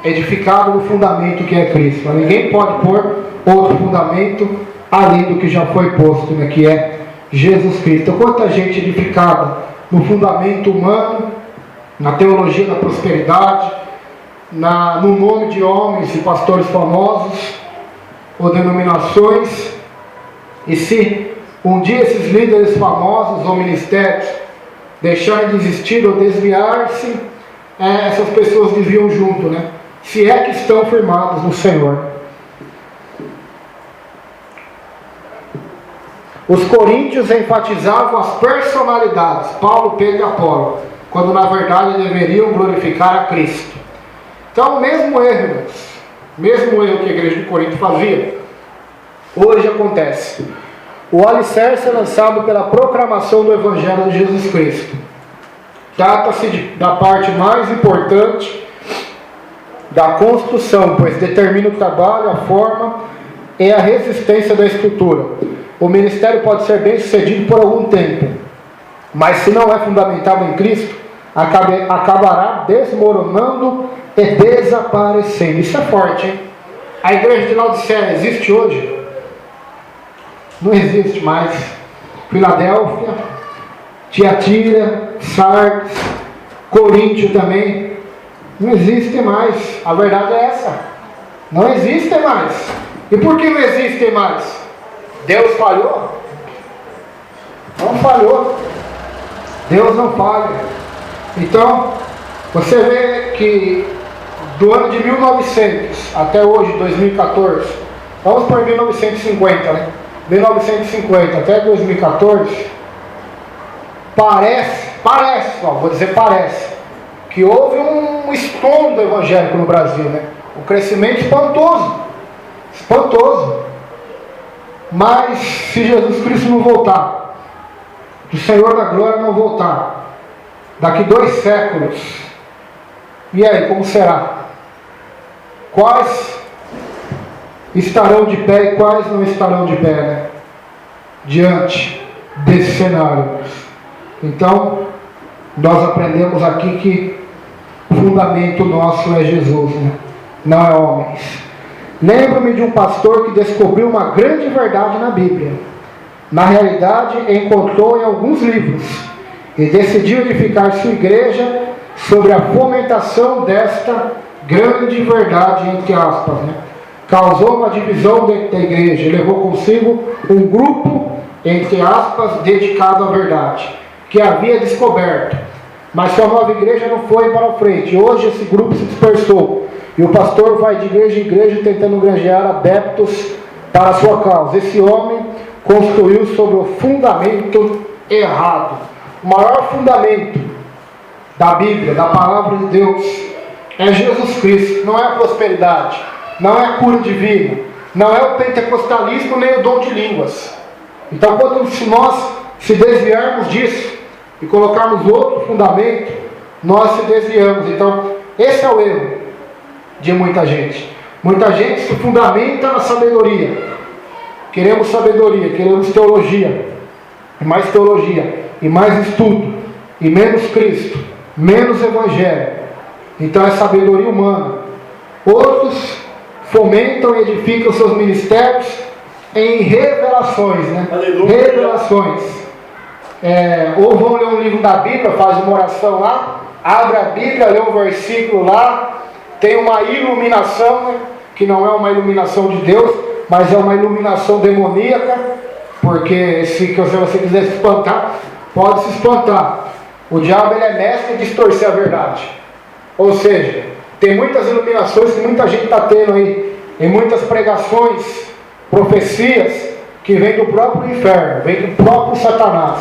edificado no fundamento que é Cristo. Mas ninguém pode pôr outro fundamento além do que já foi posto, né, que é Jesus Cristo. Quanta gente edificada no fundamento humano, na teologia da prosperidade, no nome de homens e pastores famosos ou denominações. E se um dia esses líderes famosos ou ministérios deixarem de existir ou desviar-se, essas pessoas desviam junto, né? Se é que estão firmados no Senhor. Os coríntios enfatizavam as personalidades, Paulo, Pedro e Apolo, quando na verdade deveriam glorificar a Cristo. Então, o mesmo erro, irmãos, mesmo erro que a igreja de Corinto fazia, hoje acontece. O alicerce é lançado pela proclamação do Evangelho de Jesus Cristo. Trata-se da parte mais importante da construção, pois determina o trabalho, a forma e a resistência da estrutura. O ministério pode ser bem sucedido por algum tempo, mas se não é fundamentado em Cristo, acabará desmoronando e desaparecendo. Isso é forte, hein? A igreja de Laodiceia existe hoje? Não existe mais. Filadélfia, Tiatira, Sardes, Coríntio também, não existem mais. A verdade é essa. Não existem mais. E por que não existem mais? Deus falhou? Não falhou. Deus não falha. Então, você vê que do ano de 1900 até hoje, 2014, vamos por 1950, né? 1950 até 2014, parece, vou dizer parece, que houve um estrondo evangélico no Brasil, né? Um crescimento espantoso. Mas se Jesus Cristo não voltar, se o Senhor da Glória não voltar, daqui 2 séculos, e aí, como será? Quais estarão de pé e quais não estarão de pé, né? Diante desse cenário. Então, nós aprendemos aqui que o fundamento nosso é Jesus, né? Não é homens. Lembro-me de um pastor que descobriu uma grande verdade na Bíblia. Na realidade, encontrou em alguns livros e decidiu edificar sua igreja sobre a fomentação desta grande verdade, entre aspas, né? Causou uma divisão dentro da igreja e levou consigo um grupo, entre aspas, dedicado à verdade, que havia descoberto. Mas sua nova igreja não foi para frente. Hoje esse grupo se dispersou e o pastor vai de igreja em igreja tentando granjear adeptos para a sua causa. Esse homem construiu sobre o fundamento errado. O maior fundamento da Bíblia, da palavra de Deus, é Jesus Cristo. Não é a prosperidade, não é a cura divina, não é o pentecostalismo nem o dom de línguas. Então, quando nós se desviarmos disso e colocarmos outro fundamento, nós se desviamos. Então, esse é o erro de muita gente. Muita gente se fundamenta na sabedoria. Queremos sabedoria, queremos teologia, e mais estudo, e menos Cristo, menos Evangelho. Então é sabedoria humana. Outros fomentam e edificam seus ministérios em revelações, né? Aleluia. Revelações. Ou vão ler um livro da Bíblia, fazem uma oração lá, abre a Bíblia, lê um versículo lá, tem uma iluminação, né? Que não é uma iluminação de Deus, mas é uma iluminação demoníaca, porque se você quiser se espantar, pode se espantar. O diabo ele é mestre em distorcer a verdade. Ou seja, tem muitas iluminações que muita gente está tendo aí, em muitas pregações, profecias, que vêm do próprio inferno, vêm do próprio Satanás.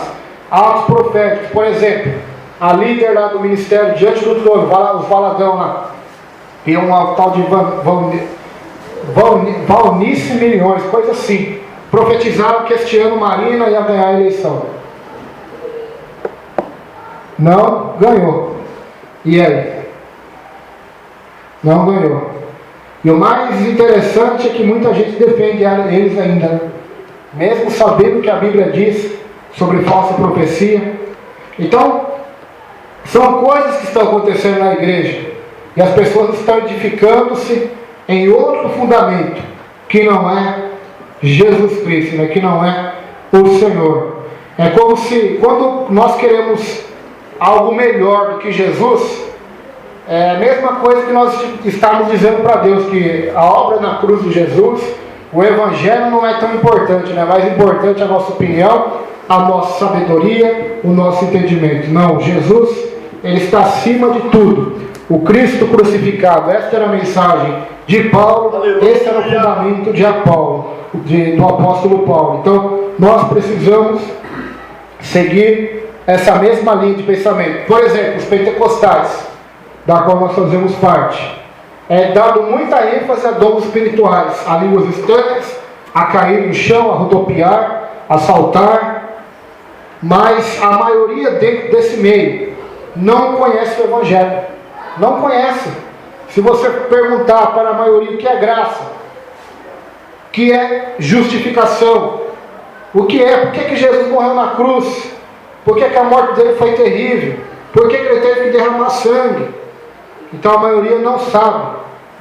Atos proféticos, por exemplo, a líder lá do ministério diante do trono, os Valadão lá, e uma tal de Valnice Milhões, coisa assim, profetizaram que este ano Marina ia ganhar a eleição. Não ganhou. E aí? Não ganhou. E o mais interessante é que muita gente defende eles ainda, né? Mesmo sabendo que a Bíblia diz sobre falsa profecia. Então, são coisas que estão acontecendo na igreja. E as pessoas estão edificando-se em outro fundamento, que não é Jesus Cristo, né? Que não é o Senhor. É como se, quando nós queremos algo melhor do que Jesus, é a mesma coisa que nós estamos dizendo para Deus, que a obra na cruz de Jesus, o Evangelho não é tão importante, né? Mais importante a nossa opinião, a nossa sabedoria, o nosso entendimento. Não, Jesus, Ele está acima de tudo. O Cristo crucificado, esta era a mensagem de Paulo, esse era o fundamento de Apolo, do apóstolo Paulo. Então, nós precisamos seguir essa mesma linha de pensamento. Por exemplo, os pentecostais, da qual nós fazemos parte, é dado muita ênfase a dons espirituais, a línguas estranhas, a cair no chão, a rodopiar, a saltar, mas a maioria dentro desse meio não conhece o Evangelho. Não conhece. Se você perguntar para a maioria o que é graça, o que é justificação, o que é, por que Jesus morreu na cruz, por que a morte dele foi terrível, por que ele teve que derramar sangue, então a maioria não sabe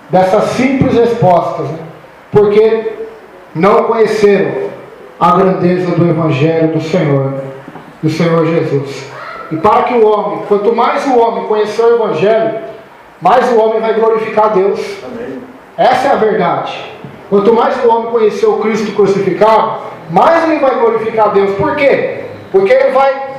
dessas simples respostas, né? Porque não conheceram a grandeza do Evangelho do Senhor Jesus. E para que o homem, quanto mais o homem conhecer o Evangelho, mais o homem vai glorificar a Deus. Amém. Essa é a verdade. Quanto mais o homem conhecer o Cristo crucificado, mais ele vai glorificar a Deus. Por quê? Porque ele vai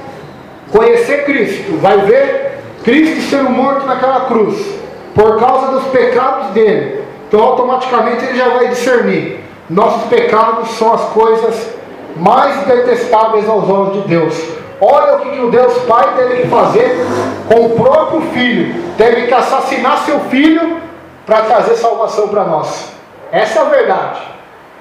conhecer Cristo, vai ver Cristo sendo morto naquela cruz, por causa dos pecados dele. Então automaticamente ele já vai discernir: nossos pecados são as coisas mais detestáveis aos olhos de Deus. Olha o que o Deus Pai teve que fazer com o próprio Filho. Teve que assassinar seu Filho para trazer salvação para nós. Essa é a verdade.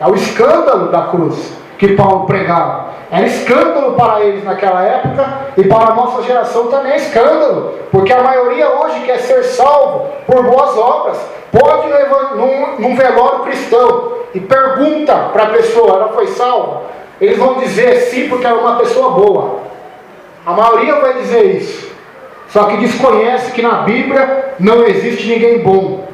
É o escândalo da cruz que Paulo pregava. Era escândalo para eles naquela época, e para a nossa geração também é escândalo, porque a maioria hoje quer ser salvo por boas obras. Pode ir num velório cristão e pergunta para a pessoa: ela foi salva? Eles vão dizer sim, porque era uma pessoa boa. A maioria vai dizer isso. Só que desconhece que na Bíblia não existe ninguém bom.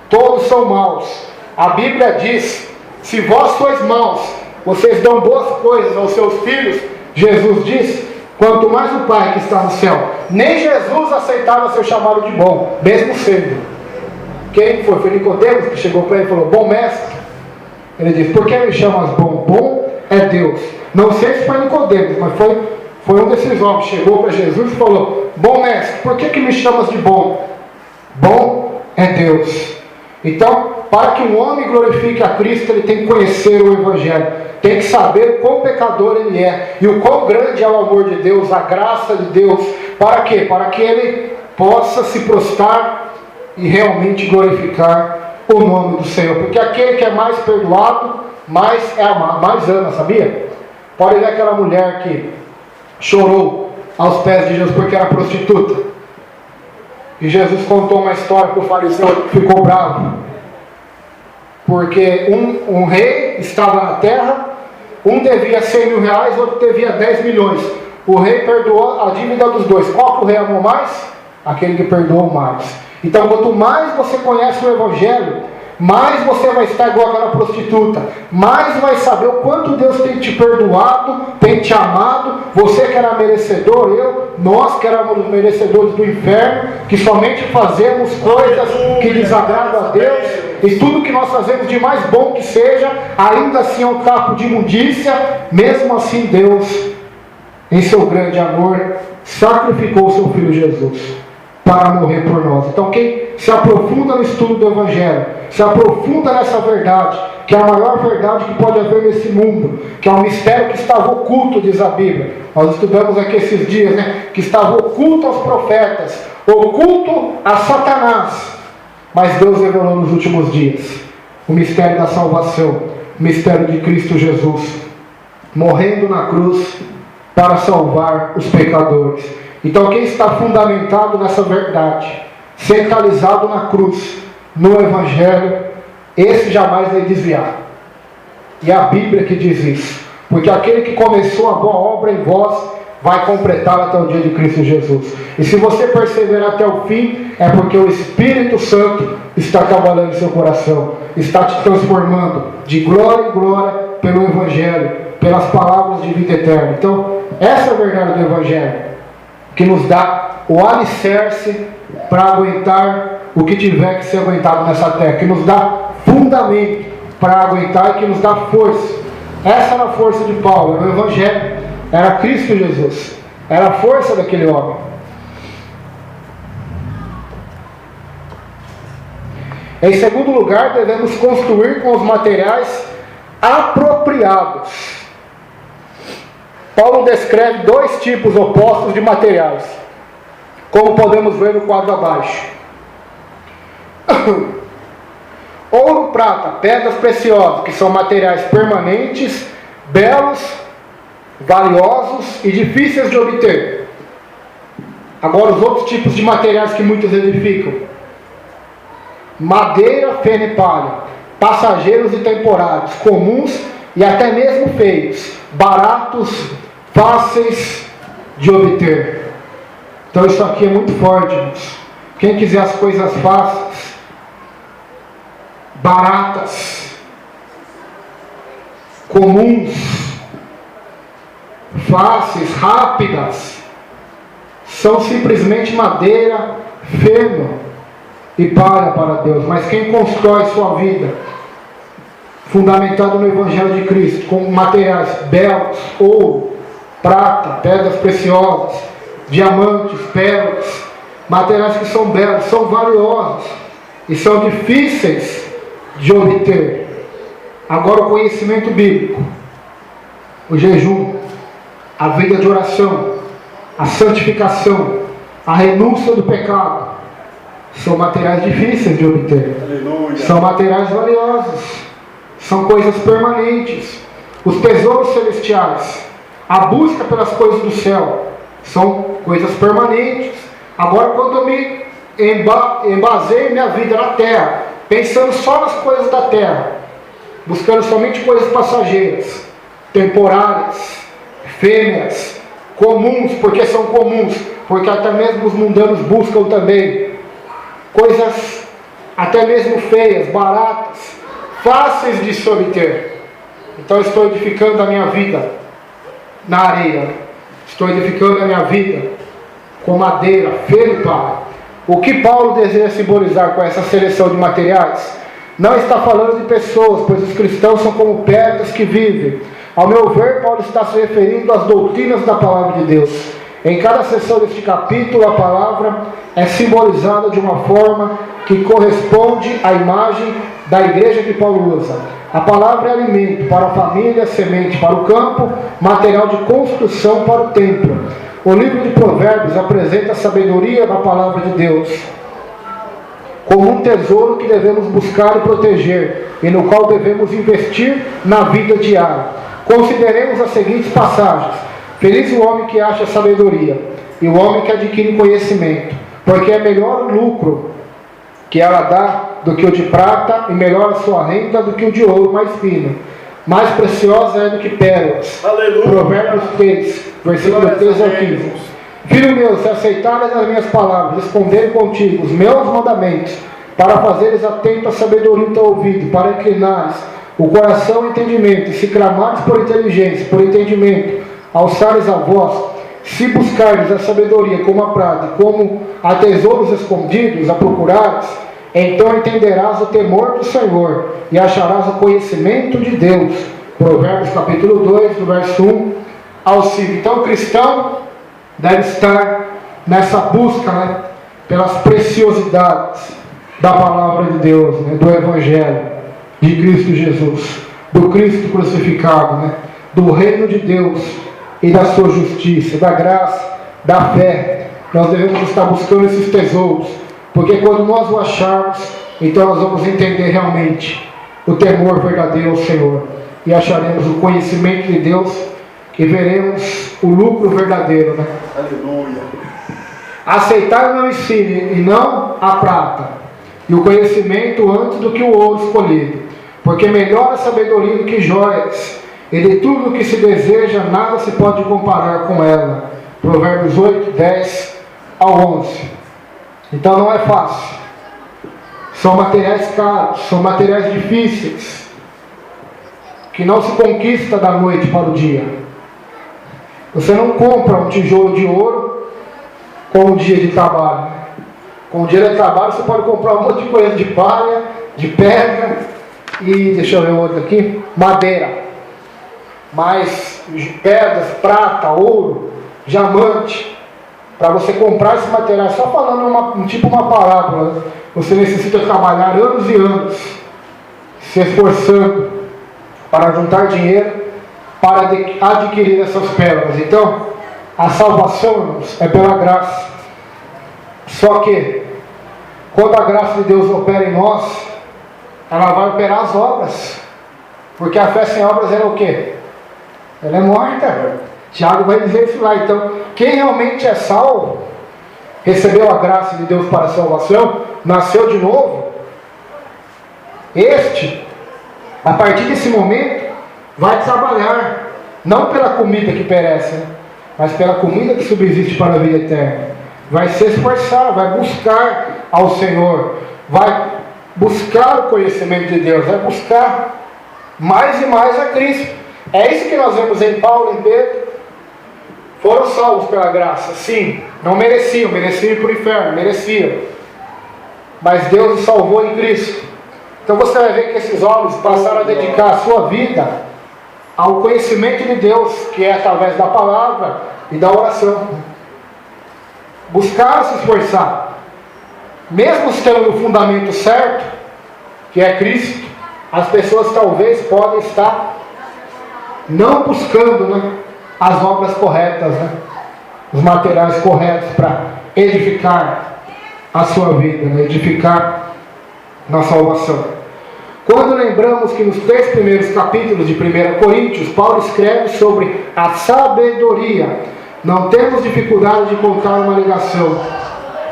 Todos são maus. A Bíblia diz: se vós sois maus, vocês dão boas coisas aos seus filhos. Jesus diz: quanto mais o Pai que está no céu. Nem Jesus aceitava ser chamado de bom, mesmo sendo. Quem foi? Foi Nicodemos que chegou para ele e falou: bom mestre. Ele disse: por que me chamas bom? Bom é Deus. Não sei se foi Nicodemos, mas foi um desses homens. Chegou para Jesus e falou: bom mestre, por que me chamas de bom? Bom é Deus. Então, para que um homem glorifique a Cristo, ele tem que conhecer o Evangelho, tem que saber o quão pecador ele é, e o quão grande é o amor de Deus, a graça de Deus. Para quê? Para que ele possa se prostrar e realmente glorificar o nome do Senhor. Porque aquele que é mais perdoado, mais é amado, mais ama, sabia? Pode ver aquela mulher que chorou aos pés de Jesus porque era prostituta. E Jesus contou uma história para o fariseu que ficou bravo. Porque um rei estava na terra, um devia 100 mil reais, outro devia 10 milhões. O rei perdoou a dívida dos dois. Qual que o rei amou mais? Aquele que perdoou mais. Então, quanto mais você conhece o Evangelho, mais você vai estar igual aquela prostituta, mais vai saber o quanto Deus tem te perdoado, tem te amado. Você que era merecedor, nós que éramos merecedores do inferno, que somente fazemos coisas que desagradam a Deus, e tudo que nós fazemos, de mais bom que seja, ainda assim é um capo de imundícia. Mesmo assim Deus, em seu grande amor, sacrificou o seu Filho Jesus para morrer por nós. Então quem se aprofunda no estudo do Evangelho, se aprofunda nessa verdade, que é a maior verdade que pode haver nesse mundo, que é um mistério que estava oculto, diz a Bíblia. Nós estudamos aqui esses dias, que estava oculto aos profetas, oculto a Satanás, mas Deus revelou nos últimos dias o mistério da salvação, o mistério de Cristo Jesus, morrendo na cruz para salvar os pecadores. Então quem está fundamentado nessa verdade, centralizado na cruz, no Evangelho, esse jamais vai desviar. E é a Bíblia que diz isso. Porque aquele que começou a boa obra em vós, vai completá-la até o dia de Cristo Jesus. E se você perseverar até o fim, é porque o Espírito Santo está trabalhando em seu coração, está te transformando de glória em glória pelo Evangelho, pelas palavras de vida eterna. Então, essa é a verdade do Evangelho, que nos dá o alicerce para aguentar o que tiver que ser aguentado nessa terra, que nos dá fundamento para aguentar e que nos dá força. Essa era a força de Paulo, era o Evangelho, era Cristo Jesus, era a força daquele homem. Em segundo lugar, devemos construir com os materiais apropriados. Paulo descreve dois tipos opostos de materiais, como podemos ver no quadro abaixo. Ouro, prata, pedras preciosas, que são materiais permanentes, belos, valiosos e difíceis de obter. Agora, os outros tipos de materiais que muitos edificam: madeira, feno e palha, passageiros e temporários, comuns e até mesmo feios, baratos, fáceis de obter. Então isso aqui é muito forte, irmãos. Quem quiser as coisas fáceis, baratas, comuns, fáceis, rápidas, são simplesmente madeira, feno e palha para Deus. Mas quem constrói sua vida fundamentado no Evangelho de Cristo, com materiais belos, ouro, prata, pedras preciosas, diamantes, pérolas, materiais que são belos, são valiosos e são difíceis de obter. Agora, o conhecimento bíblico, o jejum, a vida de oração, a santificação, a renúncia do pecado, são materiais difíceis de obter. Aleluia. São materiais valiosos, são coisas permanentes. Os tesouros celestiais, a busca pelas coisas do céu, são coisas permanentes. Agora, quando eu me embaseio minha vida na terra, pensando só nas coisas da terra, buscando somente coisas passageiras, temporárias, efêmeras, comuns, porque são comuns, porque até mesmo os mundanos buscam também coisas até mesmo feias, baratas, fáceis de se obter. Então eu estou edificando a minha vida na areia, estou edificando a minha vida com madeira, feno e palha. O que Paulo deseja simbolizar com essa seleção de materiais? Não está falando de pessoas, pois os cristãos são como pedras que vivem. Ao meu ver, Paulo está se referindo às doutrinas da palavra de Deus. Em cada seção deste capítulo, a palavra é simbolizada de uma forma que corresponde à imagem da igreja que Paulo usa. A palavra é alimento para a família, semente para o campo, material de construção para o templo. O livro de Provérbios apresenta a sabedoria da palavra de Deus como um tesouro que devemos buscar e proteger, e no qual devemos investir na vida diária. Consideremos as seguintes passagens. Feliz o homem que acha sabedoria, e o homem que adquire conhecimento, porque é melhor o lucro que ela dá do que o de prata, e melhor a sua renda do que o de ouro mais fino. Mais preciosa é do que pérolas. Aleluia. Provérbios 3, versículo 13 ao 15. Filho meu, se aceitares as minhas palavras, responderem contigo os meus mandamentos, para fazeres atento à sabedoria do teu ouvido, para inclinares o coração ao entendimento, e se clamares por inteligência, por entendimento, alçares a voz, se buscares a sabedoria como a prata, como a tesouros escondidos, a procurares, então entenderás o temor do Senhor e acharás o conhecimento de Deus. Provérbios capítulo 2, do verso 1 ao 5. Então o cristão deve estar nessa busca, pelas preciosidades da palavra de Deus, do Evangelho de Cristo Jesus, do Cristo crucificado, do reino de Deus e da sua justiça, da graça, da fé. Nós devemos estar buscando esses tesouros, porque quando nós o acharmos, então nós vamos entender realmente o temor verdadeiro ao Senhor, e acharemos o conhecimento de Deus, e veremos o lucro verdadeiro. Aleluia. Aceitar o meu ensino, e não a prata, e o conhecimento antes do que o ouro escolhido, porque melhor a sabedoria do que joias, e de tudo que se deseja, nada se pode comparar com ela. Provérbios 8, 10 ao 11. Então não é fácil. São materiais caros, são materiais difíceis, que não se conquista da noite para o dia. Você não compra um tijolo de ouro com um dia de trabalho. Com um dia de trabalho você pode comprar um monte de coisa de palha, de pedra e, deixa eu ver outro aqui, madeira. Mas pedras, prata, ouro, diamante, para você comprar esse material, só falando tipo uma parábola, você necessita trabalhar anos e anos, se esforçando para juntar dinheiro, para adquirir essas pérolas. Então, a salvação, irmãos, é pela graça. Só que, quando a graça de Deus opera em nós, ela vai operar as obras. Porque a fé sem obras é o quê? Ela é morta. Tiago vai dizer isso lá. Então, quem realmente é salvo, recebeu a graça de Deus para a salvação, nasceu de novo, este, a partir desse momento, vai trabalhar, não pela comida que perece, mas pela comida que subsiste para a vida eterna. Vai se esforçar, vai buscar ao Senhor, vai buscar o conhecimento de Deus, vai buscar mais e mais a Cristo. É isso que nós vemos em Paulo e em Pedro. Foram salvos pela graça, sim, não mereciam ir para o inferno, mereciam. Mas Deus os salvou em Cristo. Então você vai ver que esses homens passaram a dedicar a sua vida ao conhecimento de Deus, que é através da palavra e da oração. Buscaram se esforçar. Mesmo tendo o fundamento certo, que é Cristo, as pessoas talvez podem estar não buscando, as obras corretas, os materiais corretos para edificar a sua vida, edificar na salvação. Quando lembramos que nos 3 primeiros capítulos de 1 Coríntios, Paulo escreve sobre a sabedoria, não temos dificuldade de contar uma ligação.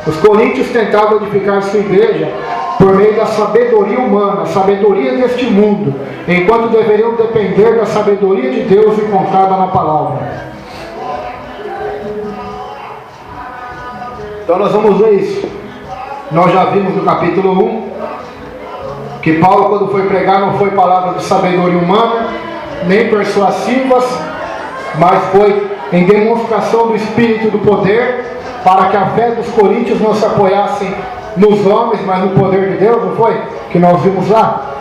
Os coríntios tentavam edificar sua igreja por meio da sabedoria humana, a sabedoria deste mundo, enquanto deveriam depender da sabedoria de Deus encontrada na palavra. Então nós vamos ver isso. Nós já vimos no capítulo 1 que Paulo, quando foi pregar, não foi palavras de sabedoria humana, nem persuasivas, mas foi em demonstração do Espírito e do poder, para que a fé dos coríntios não se apoiasse nos homens, mas no poder de Deus, não foi? Que nós vimos lá.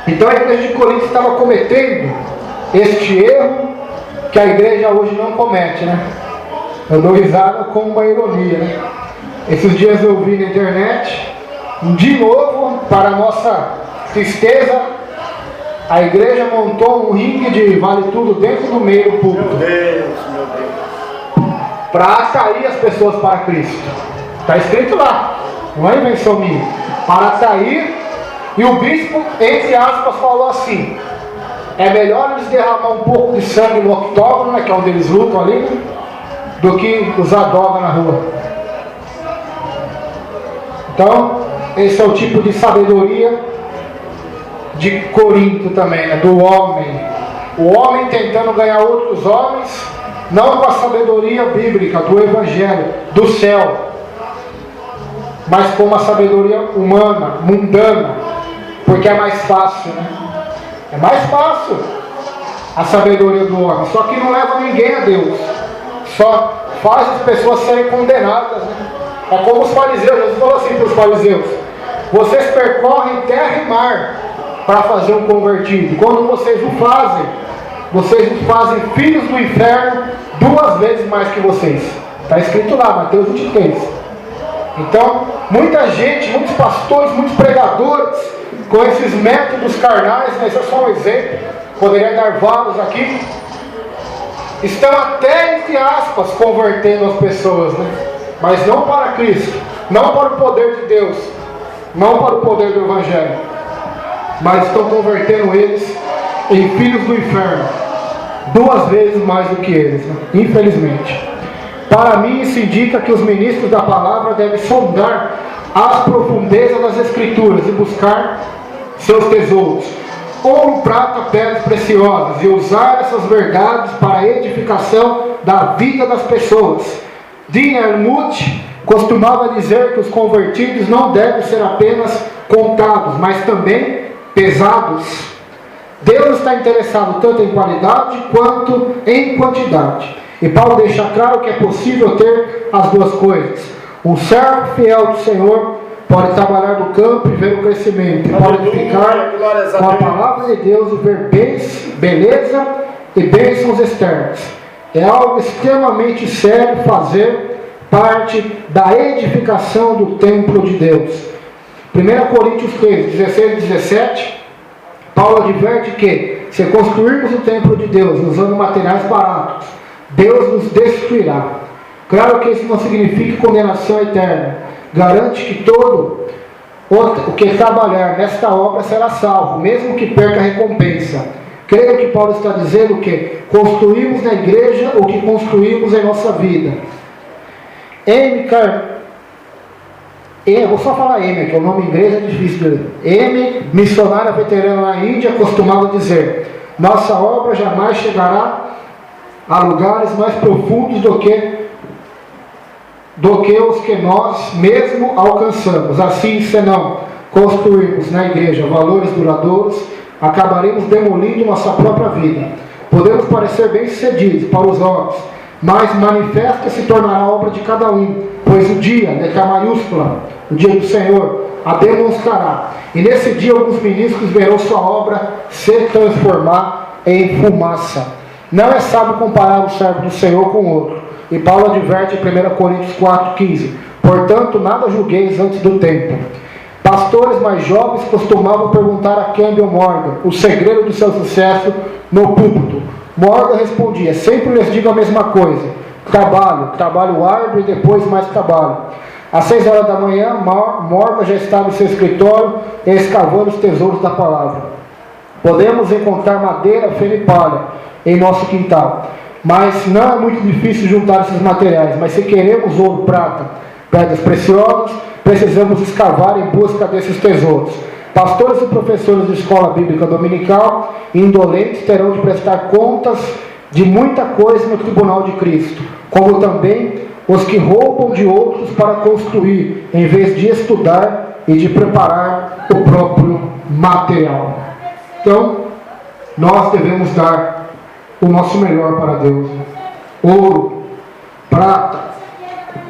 Então a igreja de Corinto estava cometendo este erro que a igreja hoje não comete, Eu dou risada com uma ironia, Esses dias eu vi na internet, de novo, para nossa tristeza, a igreja montou um ringue de vale tudo dentro do meio do público. Meu Deus. Para atrair as pessoas para Cristo. Está escrito lá, não é invenção minha. Para atrair, e o bispo, entre aspas, falou assim: é melhor eles derramar um pouco de sangue no octógono, que é onde eles lutam ali, do que usar droga na rua. Então, esse é o tipo de sabedoria de Corinto também, do homem. O homem tentando ganhar outros homens, não com a sabedoria bíblica, do evangelho, do céu, mas com uma sabedoria humana, mundana, porque é mais fácil, É mais fácil a sabedoria do homem, só que não leva ninguém a Deus, só faz as pessoas serem condenadas, É como os fariseus. Jesus falou assim para os fariseus: vocês percorrem terra e mar para fazer um convertido. Quando vocês o fazem filhos do inferno 2 vezes mais que vocês. Está escrito lá, Mateus 23. Então, muita gente, muitos pastores, muitos pregadores, com esses métodos carnais, esse é só um exemplo, poderia dar vários aqui, estão até, entre aspas, convertendo as pessoas, mas não para Cristo, não para o poder de Deus, não para o poder do Evangelho, mas estão convertendo eles em filhos do inferno, 2 vezes mais do que eles, infelizmente. Para mim, isso indica que os ministros da palavra devem sondar as profundezas das Escrituras e buscar seus tesouros. ouro, prata, pedras preciosas, e usar essas verdades para a edificação da vida das pessoas. Dean Ermut costumava dizer que os convertidos não devem ser apenas contados, mas também pesados. Deus está interessado tanto em qualidade quanto em quantidade. E Paulo deixa claro que é possível ter as duas coisas. Um servo fiel do Senhor pode trabalhar no campo e ver o crescimento, pode ficar com a palavra de Deus e ver beleza e bênçãos externas. É algo extremamente sério fazer parte da edificação do templo de Deus. 1 Coríntios 3, 16 e 17, Paulo adverte que, se construirmos o templo de Deus usando materiais baratos, Deus nos destruirá. Claro que isso não significa condenação eterna. Garante que todo o que trabalhar nesta obra será salvo, mesmo que perca a recompensa. Creio que Paulo está dizendo que construímos na igreja o que construímos em nossa vida. Vou só falar M, que o nome inglês é difícil de ler. M, missionária veterana na Índia, costumava dizer: nossa obra jamais chegará a lugares mais profundos do que os que nós mesmo alcançamos. Assim, se não construirmos na igreja valores duradouros, acabaremos demolindo nossa própria vida. Podemos parecer bem-sucedidos para os homens, mas manifesta se tornará a obra de cada um, pois o dia, letra maiúscula, o dia do Senhor, a demonstrará. E nesse dia alguns ministros verão sua obra se transformar em fumaça. Não é sábio comparar o servo do Senhor com outro. E Paulo adverte em 1 Coríntios 4,15: portanto, nada julgueis antes do tempo. Pastores mais jovens costumavam perguntar a Campbell Morgan o segredo do seu sucesso no púlpito. Morgan respondia: sempre lhes digo a mesma coisa. Trabalho árduo e depois mais trabalho. Às 6 horas da manhã, Morgan já estava em seu escritório escavando os tesouros da palavra. Podemos encontrar madeira, feno e palha em nosso quintal, mas não é muito difícil juntar esses materiais. Mas se queremos ouro, prata, pedras preciosas, precisamos escavar em busca desses tesouros. Pastores e professores de escola bíblica dominical, indolentes, terão de prestar contas de muita coisa no tribunal de Cristo, como também os que roubam de outros para construir, em vez de estudar e de preparar o próprio material. Então, nós devemos dar o nosso melhor para Deus. Ouro, prata,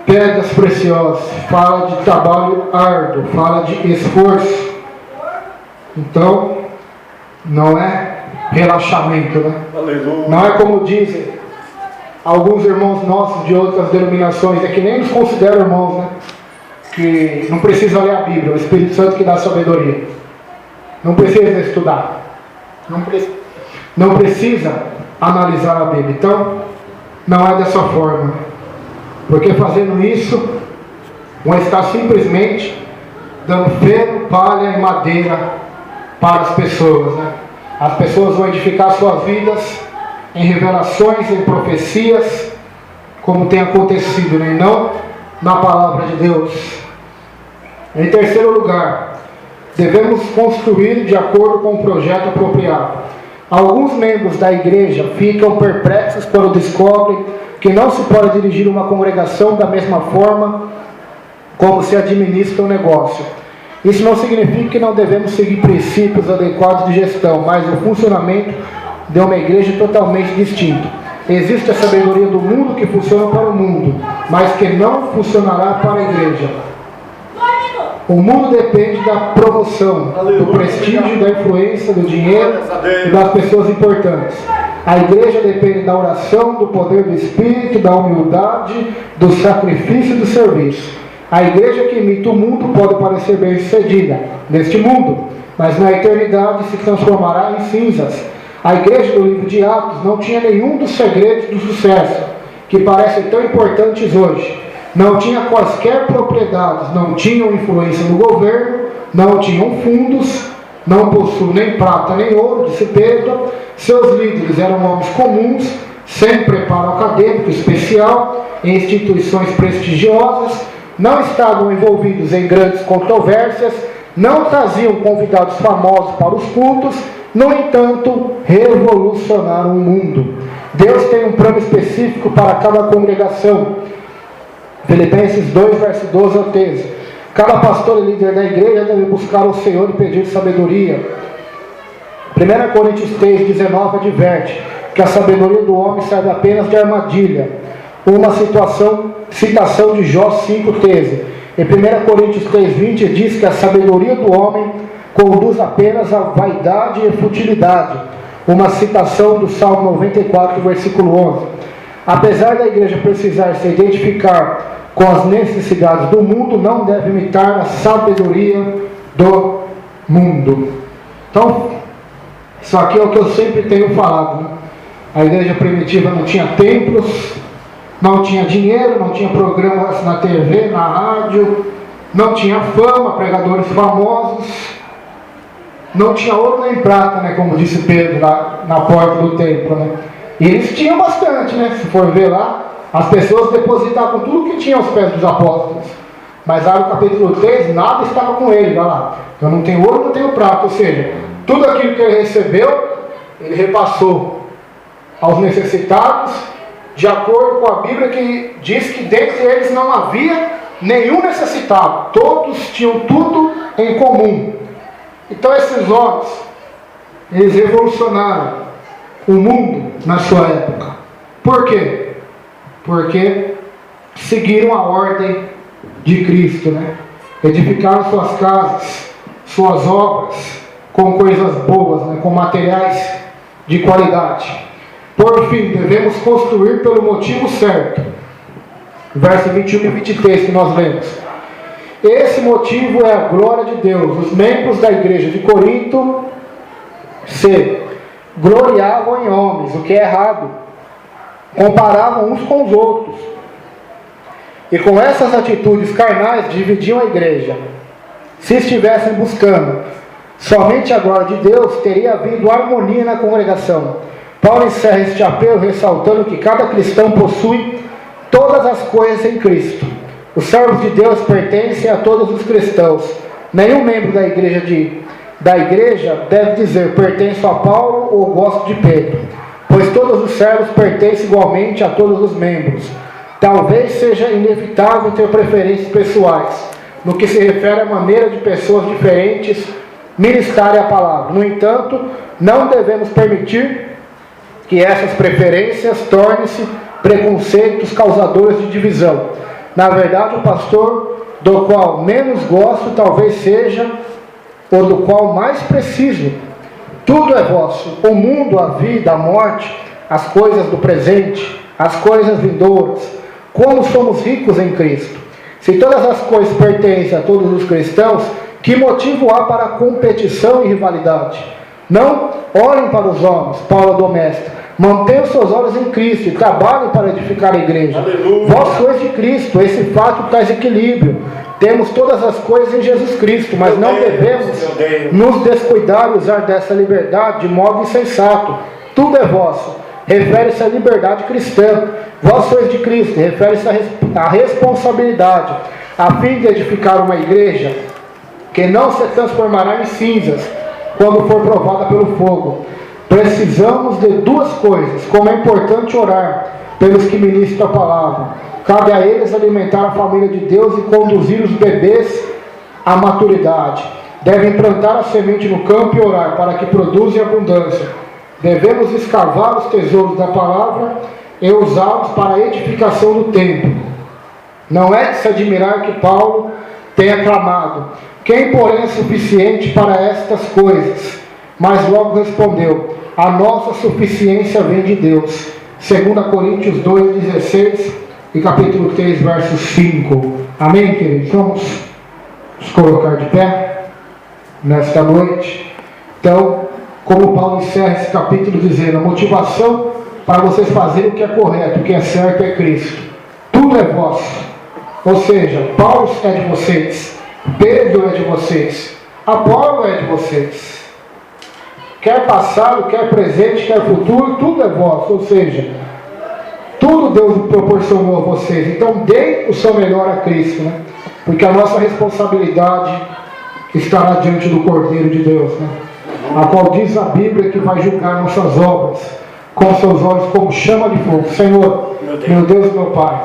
pedras preciosas, fala de trabalho árduo, fala de esforço. Então, não é relaxamento, né? Não é como dizem alguns irmãos nossos de outras denominações, é que nem nos consideram irmãos, né? Que não precisa ler a Bíblia, o Espírito Santo que dá sabedoria. Não precisa estudar. Não precisa analisar a Bíblia. Então, não é dessa forma. Porque fazendo isso, vão estar simplesmente dando feno, palha e madeira para as pessoas, né? As pessoas vão edificar suas vidas em revelações, em profecias, como tem acontecido, né? E não na palavra de Deus. Em terceiro lugar, devemos construir de acordo com o projeto apropriado. Alguns membros da igreja ficam perplexos quando descobrem que não se pode dirigir uma congregação da mesma forma como se administra um negócio. Isso não significa que não devemos seguir princípios adequados de gestão, mas o funcionamento de uma igreja é totalmente distinto. Existe a sabedoria do mundo que funciona para o mundo, mas que não funcionará para a igreja. O mundo depende da promoção, do prestígio, da influência, do dinheiro e das pessoas importantes. A igreja depende da oração, do poder do Espírito, da humildade, do sacrifício e do serviço. A igreja que imita o mundo pode parecer bem sucedida neste mundo, mas na eternidade se transformará em cinzas. A igreja do livro de Atos não tinha nenhum dos segredos do sucesso que parecem tão importantes hoje. Não tinha quaisquer propriedades, não tinham influência no governo, não tinham fundos, não possuem nem prata nem ouro, disse Pedro. Seus líderes eram homens comuns, sem preparo acadêmico especial, em instituições prestigiosas, não estavam envolvidos em grandes controvérsias, não traziam convidados famosos para os cultos no entanto, revolucionaram o mundo. Deus tem um plano específico para cada congregação. Filipenses 2, verso 12 ao 13. Cada pastor e líder da igreja deve buscar o Senhor e pedir sabedoria. 1 Coríntios 3, 19 adverte que a sabedoria do homem serve apenas de armadilha. Uma citação de Jó 5,13. Em 1 Coríntios 3, 20 diz que a sabedoria do homem conduz apenas à vaidade e futilidade. Uma citação do Salmo 94, versículo 11. Apesar da igreja precisar se identificar com as necessidades do mundo, não deve imitar a sabedoria do mundo. Então, isso aqui é o que eu sempre tenho falado, né? A igreja primitiva não tinha templos, não tinha dinheiro, não tinha programas na TV, na rádio, não tinha fama, pregadores famosos, não tinha ouro nem prata, né, como disse Pedro na porta do templo, né? E eles tinham bastante, né? Se for ver lá, as pessoas depositavam tudo que tinha aos pés dos apóstolos. Mas lá no capítulo 3, nada estava com ele, vai lá. Eu não tenho ouro, não tenho prata. Ou seja, tudo aquilo que ele recebeu, ele repassou aos necessitados, de acordo com a Bíblia, que diz que dentre eles não havia nenhum necessitado. Todos tinham tudo em comum. Então esses homens, eles revolucionaram o mundo na sua época. Por quê? Porque seguiram a ordem de Cristo, né? Edificaram suas casas, suas obras, com coisas boas, né? Com materiais de qualidade. Por fim, devemos construir pelo motivo certo. Verso 21 e 23 que nós lemos. Esse motivo é a glória de Deus. Os membros da igreja de Corinto se gloriavam em homens, o que é errado. Comparavam uns com os outros. E com essas atitudes carnais dividiam a igreja. Se estivessem buscando somente a glória de Deus, teria havido harmonia na congregação. Paulo encerra este apelo ressaltando que cada cristão possui todas as coisas em Cristo. Os servos de Deus pertencem a todos os cristãos. Nenhum membro da igreja deve dizer: pertenço a Paulo ou gosto de Pedro, pois todos os servos pertencem igualmente a todos os membros. Talvez seja inevitável ter preferências pessoais, no que se refere à maneira de pessoas diferentes ministrarem a palavra. No entanto, não devemos permitir que essas preferências tornem-se preconceitos causadores de divisão. Na verdade, o pastor do qual menos gosto talvez seja o do qual mais preciso. Tudo é vosso: o mundo, a vida, a morte, as coisas do presente, as coisas vindouras. Como somos ricos em Cristo! Se todas as coisas pertencem a todos os cristãos, que motivo há para competição e rivalidade? Não olhem para os homens, Paulo doméstica. Mantenham seus olhos em Cristo e trabalhem para edificar a igreja. Aleluia. Vós sois de Cristo, esse fato traz equilíbrio. Temos todas as coisas em Jesus Cristo, mas não devemos nos descuidar e usar dessa liberdade de modo insensato. Tudo é vosso. Refere-se à liberdade cristã. Vós sois de Cristo. Refere-se à responsabilidade, a fim de edificar uma igreja que não se transformará em cinzas quando for provada pelo fogo. Precisamos de duas coisas: como é importante orar pelos que ministram a palavra. Cabe a eles alimentar a família de Deus e conduzir os bebês à maturidade. Devem plantar a semente no campo e orar para que produza em abundância. Devemos escavar os tesouros da palavra e usá-los para a edificação do templo. Não é de se admirar que Paulo tenha clamado: quem, porém, é suficiente para estas coisas? Mas logo respondeu: a nossa suficiência vem de Deus. 2 Coríntios 2,16 e capítulo 3, verso 5. Amém, queridos? Vamos nos colocar de pé nesta noite. Então, como Paulo encerra esse capítulo dizendo: a motivação para vocês fazerem o que é correto, o que é certo é Cristo. Tudo é vosso. Ou seja, Paulo é de vocês, Pedro é de vocês, Apolo é de vocês. Quer passado, quer presente, quer futuro, tudo é vosso. Ou seja, tudo Deus proporcionou a vocês. Então deem o seu melhor a Cristo, né? Porque a nossa responsabilidade estará diante do Cordeiro de Deus, né? a qual diz a Bíblia que vai julgar nossas obras com seus olhos como chama de fogo. Senhor, meu Deus e meu Pai,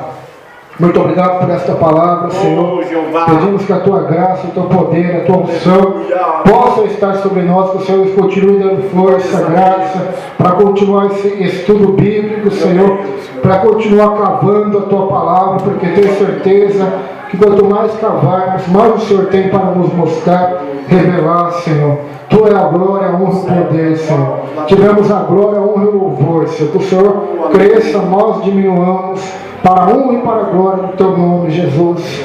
muito obrigado por esta palavra, Senhor. Pedimos que a Tua graça, o Teu poder, a Tua unção possa estar sobre nós, que o Senhor continue dando força, graça, para continuar esse estudo bíblico, Senhor, para continuar cavando a Tua palavra, porque tenho certeza que quanto mais cavarmos, mais o Senhor tem para nos mostrar, revelar, Senhor. Tu é a glória, a honra e o poder, Senhor. Tivemos a glória, a honra e o louvor, Senhor. Que o Senhor cresça, nós diminuamos, para a honra e para a glória do Teu nome, Jesus.